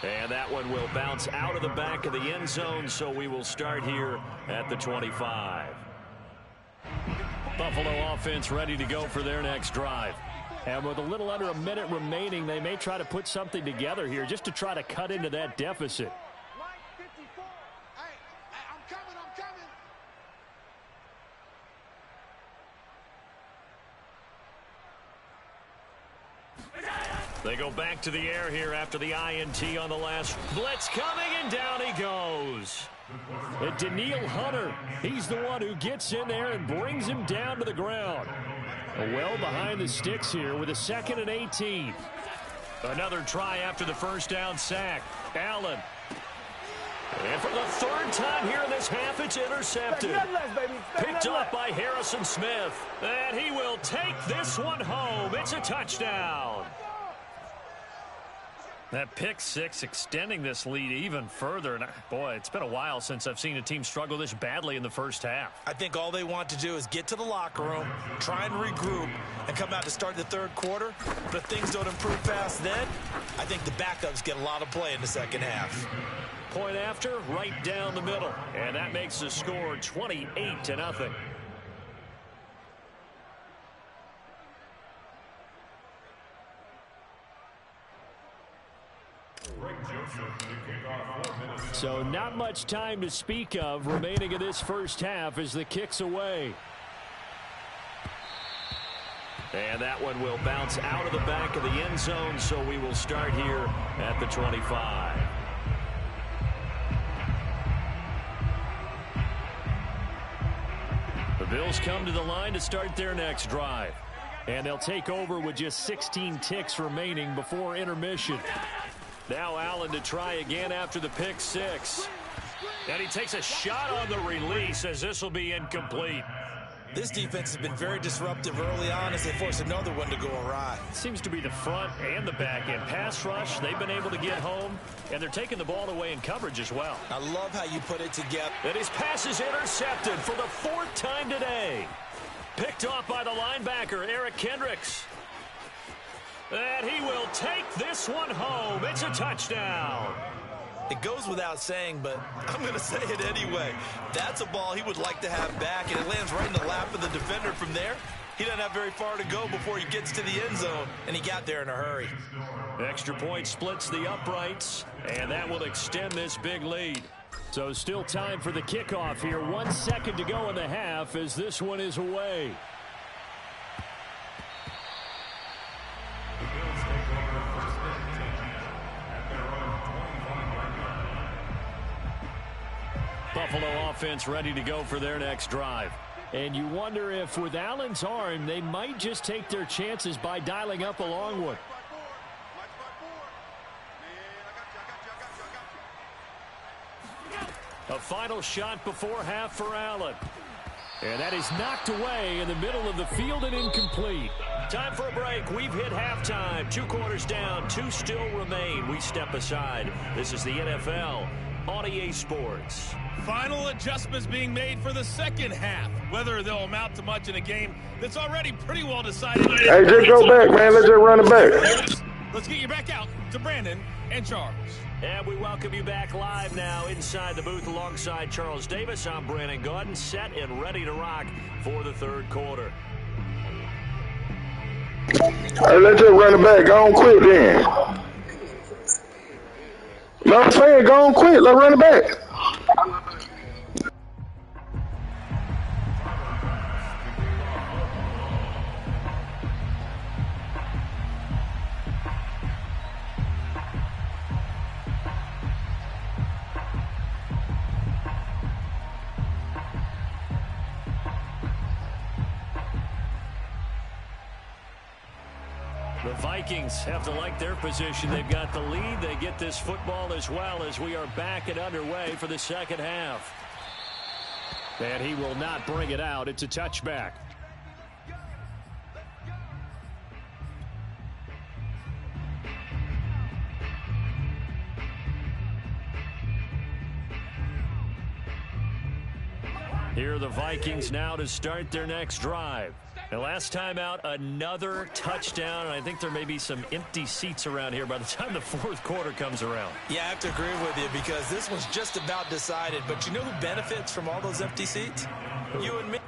And that one will bounce out of the back of the end zone, so we will start here at the 25. Buffalo offense ready to go for their next drive. And with a little under a minute remaining, they may try to put something together here just to try to cut into that deficit. They go back to the air here after the INT on the last blitz coming, and down he goes. And Daniil Hunter, he's the one who gets in there and brings him down to the ground. Well behind the sticks here with a 2nd and 18. Another try after the first down sack. Allen. And for the 3rd time here in this half, it's intercepted. Picked up by Harrison Smith. And he will take this one home. It's a touchdown. That pick 6 extending this lead even further. And boy, it's been a while since I've seen a team struggle this badly in the first half. I think all they want to do is get to the locker room, try and regroup, and come out to start the 3rd quarter. But if things don't improve fast then, I think the backups get a lot of play in the second half. Point after, right down the middle. And that makes the score 28-0. So not much time to speak of remaining in this first half as the kick's away. And that one will bounce out of the back of the end zone, so we will start here at the 25. The Bills come to the line to start their next drive. And they'll take over with just 16 ticks remaining before intermission. Now Allen to try again after the pick 6. And he takes a shot on the release as this will be incomplete. This defense has been very disruptive early on as they force another one to go awry. Seems to be the front and the back end. Pass rush, they've been able to get home, and they're taking the ball away in coverage as well. I love how you put it together. And his pass is intercepted for the 4th time today. Picked off by the linebacker, Eric Kendricks. And he will take this one home. It's a touchdown. It goes without saying, but I'm going to say it anyway. That's a ball he would like to have back, and it lands right in the lap of the defender from there. He doesn't have very far to go before he gets to the end zone, and he got there in a hurry. Extra point splits the uprights, and that will extend this big lead. So still time for the kickoff here. 1 second to go in the half as this one is away. Buffalo offense ready to go for their next drive. And you wonder if with Allen's arm, they might just take their chances by dialing up a long one. A final shot before half for Allen. And that is knocked away in the middle of the field and incomplete. Time for a break. We've hit halftime. 2 quarters down. 2 still remain. We step aside. This is the NFL on EA Sports. Final adjustments being made for the second half. Whether they'll amount to much in a game that's already pretty well decided. Hey, just go back, man. Let's just run it back. Let's get you back out to Brandon and Charles. And we welcome you back live now inside the booth alongside Charles Davis. I'm Brandon Gaudin, set and ready to rock for the third quarter. Hey, let's just run it back. Go on quick then. No, I'm saying go on quick. Let's run it back. The Vikings have to like their position. They've got the lead. They get this football as well as we are back and underway for the second half. And he will not bring it out. It's a touchback. Here are the Vikings now to start their next drive. And last time out, another touchdown. And I think there may be some empty seats around here by the time the fourth quarter comes around. Yeah, I have to agree with you because this one's just about decided. But you know who benefits from all those empty seats? You and me.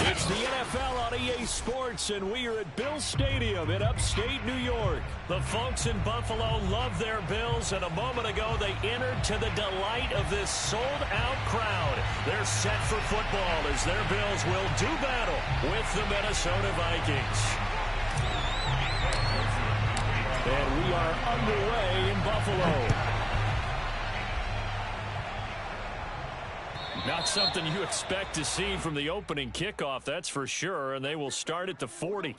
It's the NFL on EA Sports, and we are at Bill Stadium in upstate New York. The folks in Buffalo love their Bills, and a moment ago they entered to the delight of this sold-out crowd. They're set for football as their Bills will do battle with the Minnesota Vikings. And we are underway in Buffalo. Not something you expect to see from the opening kickoff, that's for sure, and they will start at the 40.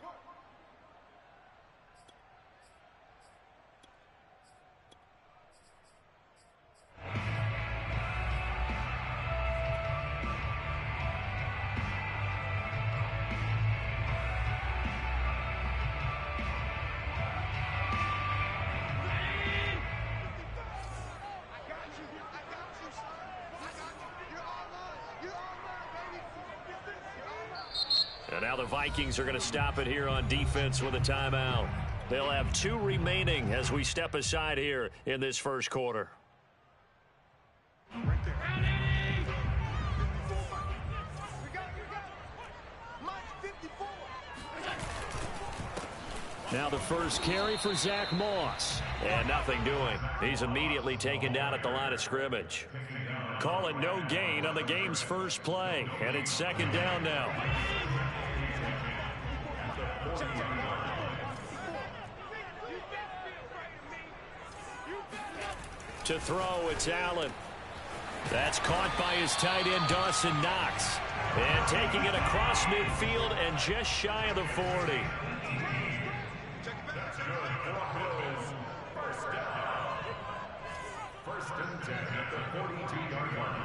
And now the Vikings are going to stop it here on defense with a timeout. They'll have 2 remaining as we step aside here in this first quarter. Now the first carry for Zach Moss. And nothing doing. He's immediately taken down at the line of scrimmage. Call it no gain on the game's first play. And it's second down now. To throw, it's Allen. That's caught by his tight end, Dawson Knox. And taking it across midfield and just shy of the 40. First and 10 at the 42-yard line.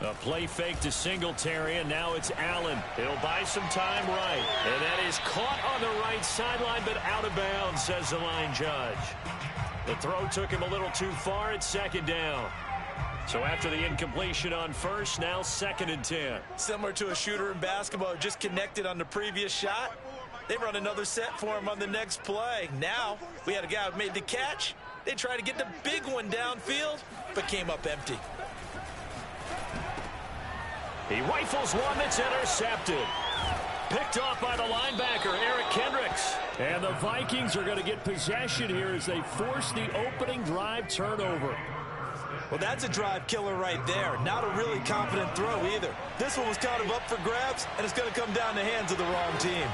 A play fake to Singletary, and now it's Allen. He'll buy some time right. And that is caught on the right sideline, but out of bounds, says the line judge. The throw took him a little too far. It's second down. So after the incompletion on first, now second and 10. Similar to a shooter in basketball, just connected on the previous shot. They run another set for him on the next play. Now, we had a guy who made the catch. They tried to get the big one downfield, but came up empty. He rifles one that's intercepted. Picked off by the linebacker, Eric Kendricks. And the Vikings are going to get possession here as they force the opening drive turnover. Well, that's a drive killer right there. Not a really confident throw either. This one was kind of up for grabs, and it's going to come down the hands of the wrong team.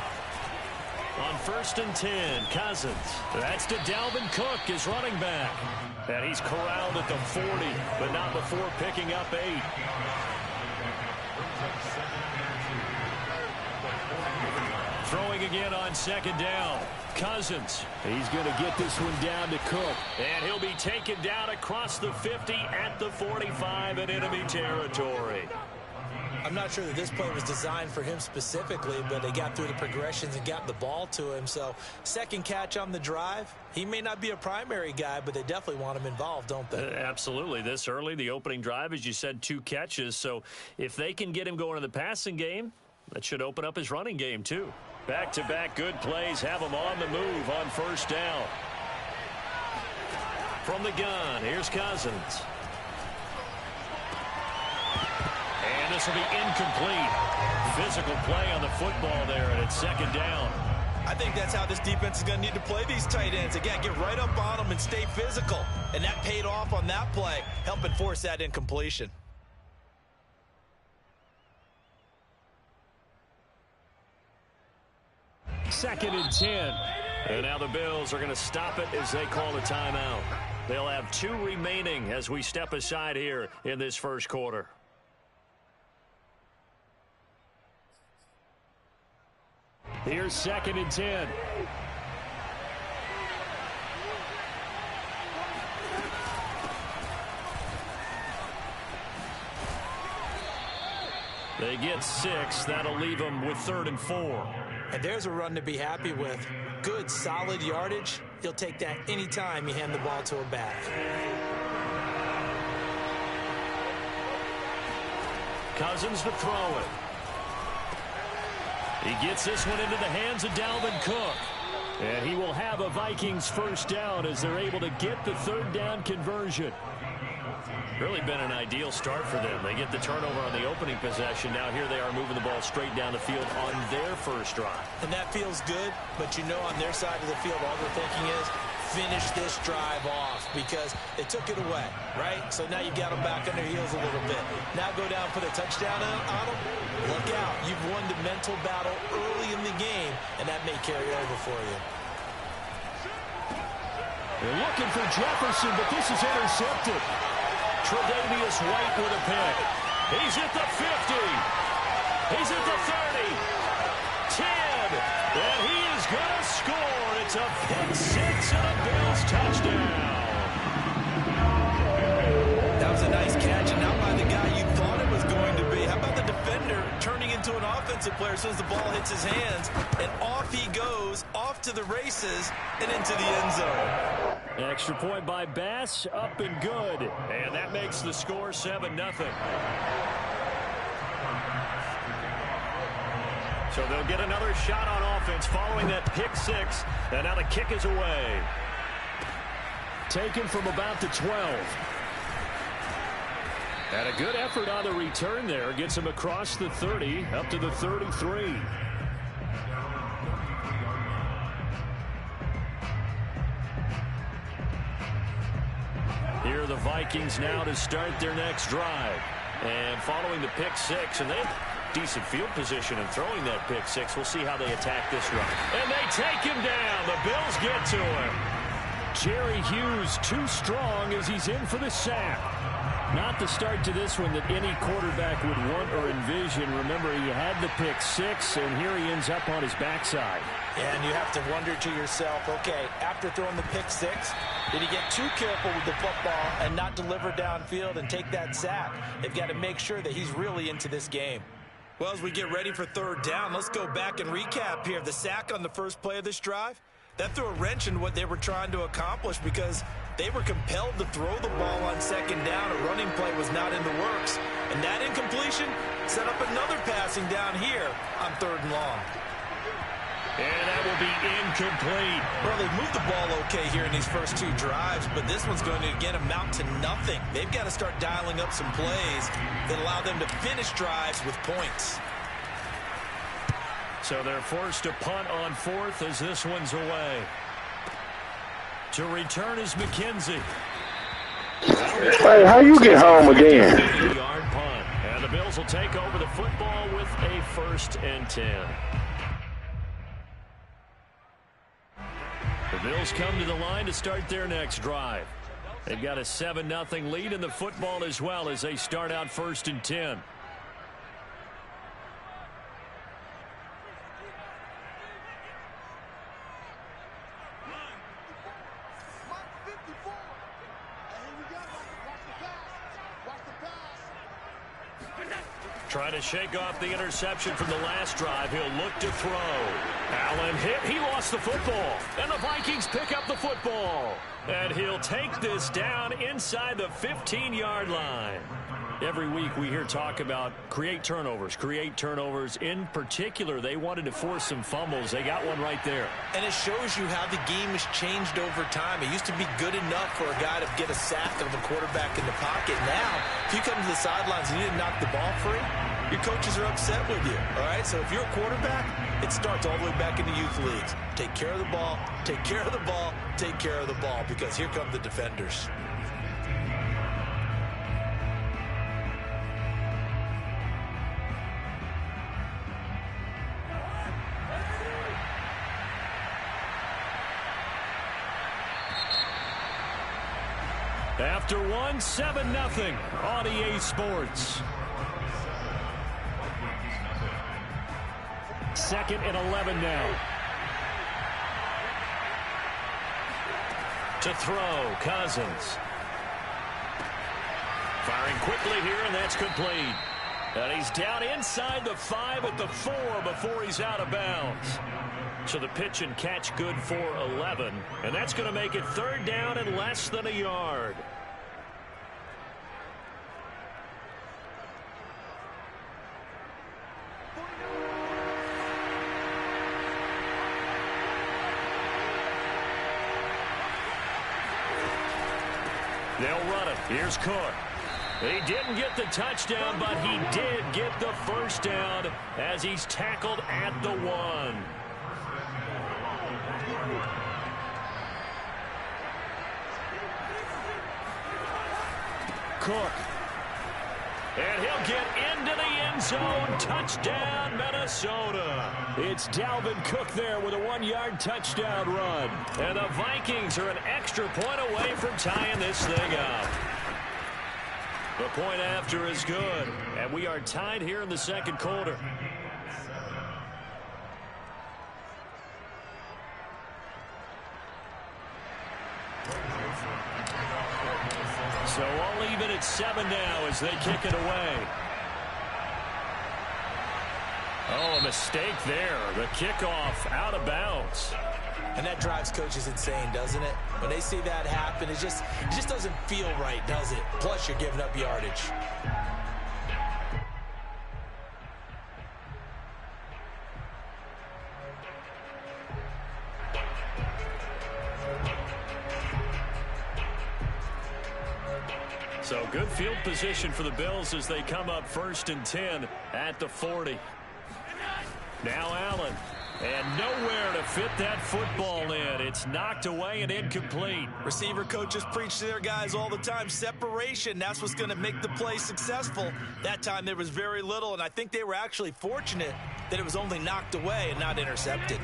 On first and 10, Cousins. That's to Dalvin Cook, his running back. And he's corralled at the 40, but not before picking up 8. Throwing again on second down. Cousins. He's going to get this one down to Cook. And he'll be taken down across the 50 at the 45 in enemy territory. I'm not sure that this play was designed for him specifically, but they got through the progressions and got the ball to him. So second catch on the drive. He may not be a primary guy, but they definitely want him involved, don't they? Absolutely. This early, the opening drive, as you said, 2 catches. So if they can get him going in the passing game, that should open up his running game too. Back-to-back good plays have him on the move on first down. From the gun, here's Cousins. And this will be incomplete. Physical play on the football there, and it's second down. I think that's how this defense is going to need to play these tight ends. Again, get right up on them and stay physical. And that paid off on that play, helping force that incompletion. Second and 10. And now the Bills are going to stop it as they call a timeout. They'll have 2 remaining as we step aside here in this first quarter. Here's second and 10. They get 6. That'll leave them with 3rd and 4. And there's a run to be happy with. Good, solid yardage. He'll take that anytime you hand the ball to a back. Cousins to throw it. He gets this one into the hands of Dalvin Cook. And he will have a Vikings first down as they're able to get the 3rd down conversion. Really been an ideal start for them. They get the turnover on the opening possession. Now here they are moving the ball straight down the field on their first drive. And that feels good, but you know on their side of the field all they're thinking is finish this drive off because they took it away, right? So now you got them back on their heels a little bit. Now go down, put a touchdown on them. Look out. You've won the mental battle early in the game, and that may carry over for you. They're looking for Jefferson, but this is intercepted. Tre'Davious White with a pick. He's at the 50. He's at the 30. 10. And he is going to score. It's a pick six and a Bills touchdown. That was a nice catch, and not by the guy you thought it was going to be. How about the defender turning into an offensive player as soon as the ball hits his hands, and off he goes, off to the races, and into the end zone. Extra point by Bass, up and good. And that makes the score 7-0. So they'll get another shot on offense following that pick six. And now the kick is away. Taken from about the 12. And a good effort on the return there. Gets him across the 30, up to the 33. Here are the Vikings now to start their next drive. And following the pick six, and they have decent field position in throwing that pick six. We'll see how they attack this run. And they take him down. The Bills get to him. Jerry Hughes too strong as he's in for the sack. Not the start to this one that any quarterback would want or envision. Remember, he had the pick six, and here he ends up on his backside. And you have to wonder to yourself, okay, after throwing the pick six, did he get too careful with the football and not deliver downfield and take that sack? They've got to make sure that he's really into this game. Well, as we get ready for third down, let's go back and recap here. The sack on the first play of this drive, that threw a wrench in what they were trying to accomplish because they were compelled to throw the ball on second down. A running play was not in the works. And that incompletion set up another passing down here on third and long. And that will be incomplete. Well, they've moved the ball okay here in these first two drives, but this one's going to, again, amount to nothing. They've got to start dialing up some plays that allow them to finish drives with points. So they're forced to punt on fourth as this one's away. To return is McKenzie. Hey, how you get home again? 50-yard punt. And the Bills will take over the football with a 1st and 10. The Bills come to the line to start their next drive. They've got a 7-0 lead in the football as well as they start out 1st and 10. Trying to shake off the interception from the last drive. He'll look to throw. Allen hit. He lost the football. And the Vikings pick up the football. And he'll take this down inside the 15-yard line. Every week we hear talk about create turnovers. In particular, they wanted to force some fumbles. They got one right there. And it shows you how the game has changed over time. It used to be good enough for a guy to get a sack of a quarterback in the pocket. Now, if you come to the sidelines and you didn't knock the ball free, your coaches are upset with you. All right, so if you're a quarterback, it starts all the way back in the youth leagues. Take care of the ball, take care of the ball, take care of the ball, because here come the defenders. After one, 7-0 on EA Sports. 2nd and 11 now. To throw, Cousins. Firing quickly here, and that's complete. And he's down inside the 5 at the 4 before he's out of bounds. So the pitch and catch good for 11. And that's going to make it 3rd down and less than a yard. They'll run it. Here's Cook. He didn't get the touchdown, but he did get the 1st down as he's tackled at the 1. Cook. And he'll get into the end zone. Touchdown, Minnesota. It's Dalvin Cook there with a 1-yard touchdown run. And the Vikings are an extra point away from tying this thing up. The point after is good. And we are tied here in the second quarter. So all even at 7 now as they kick it away. Oh, a mistake there. The kickoff out of bounds. And that drives coaches insane, doesn't it? When they see that happen, it just doesn't feel right, does it? Plus, you're giving up yardage. So good field position for the Bills as they come up 1st and 10 at the 40. Now Allen. And nowhere to fit that football in. It's knocked away and incomplete. Receiver coaches preach to their guys all the time. Separation, that's what's going to make the play successful. That time there was very little, and I think they were actually fortunate that it was only knocked away and not intercepted.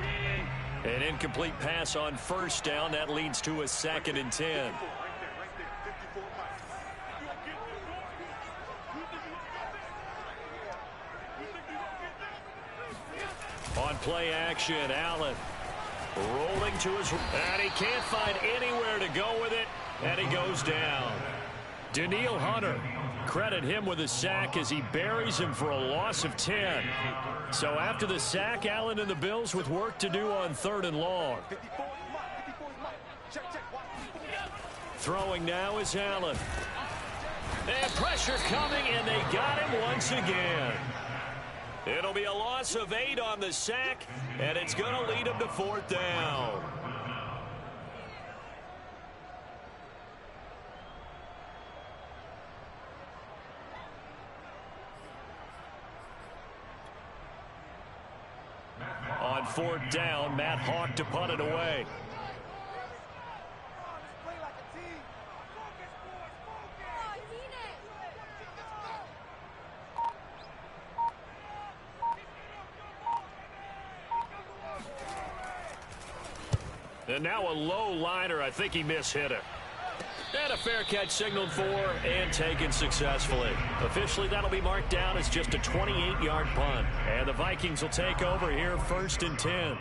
An incomplete pass on 1st down. That leads to a 2nd and 10. On play action, Allen rolling to his, and he can't find anywhere to go with it, and he goes down. Danielle Hunter, credit him with a sack as he buries him for a loss of 10. So after the sack, Allen and the Bills with work to do on 3rd and long. Throwing now is Allen. And pressure coming, and they got him once again. It'll be a loss of 8 on the sack, and it's going to lead him to 4th down. On 4th down, Matt Hawk to punt it away. And now a low liner. I think he mishit it. And a fair catch signaled for and taken successfully. Officially, that'll be marked down as just a 28-yard punt. And the Vikings will take over here 1st and 10.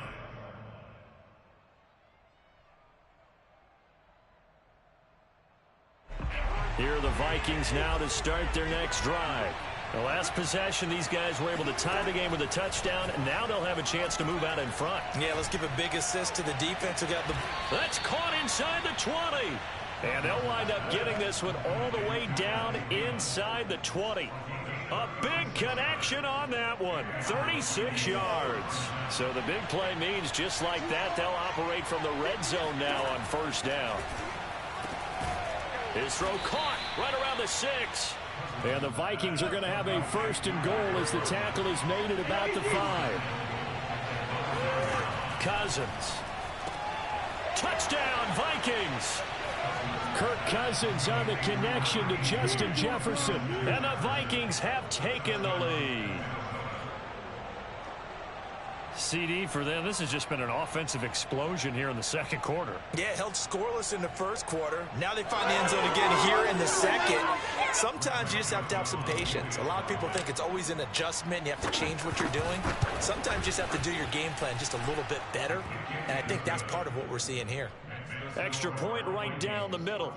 Here are the Vikings now to start their next drive. The last possession, these guys were able to tie the game with a touchdown, and now they'll have a chance to move out in front. Yeah, let's give a big assist to the defense. That's caught inside the 20. And they'll wind up getting this one all the way down inside the 20. A big connection on that one. 36 yards. So the big play means just like that, they'll operate from the red zone now on 1st down. His throw caught right around the 6. And the Vikings are going to have a 1st and goal as the tackle is made at about the 5. Cousins. Touchdown, Vikings. Kirk Cousins on the connection to Justin Jefferson. And the Vikings have taken the lead. CD for them. This has just been an offensive explosion here in the second quarter. Yeah, held scoreless in the first quarter. Now they find the end zone again here in the second. Sometimes you just have to have some patience. A lot of people think it's always an adjustment. You have to change what you're doing. Sometimes you just have to do your game plan just a little bit better. And I think that's part of what we're seeing here. Extra point right down the middle.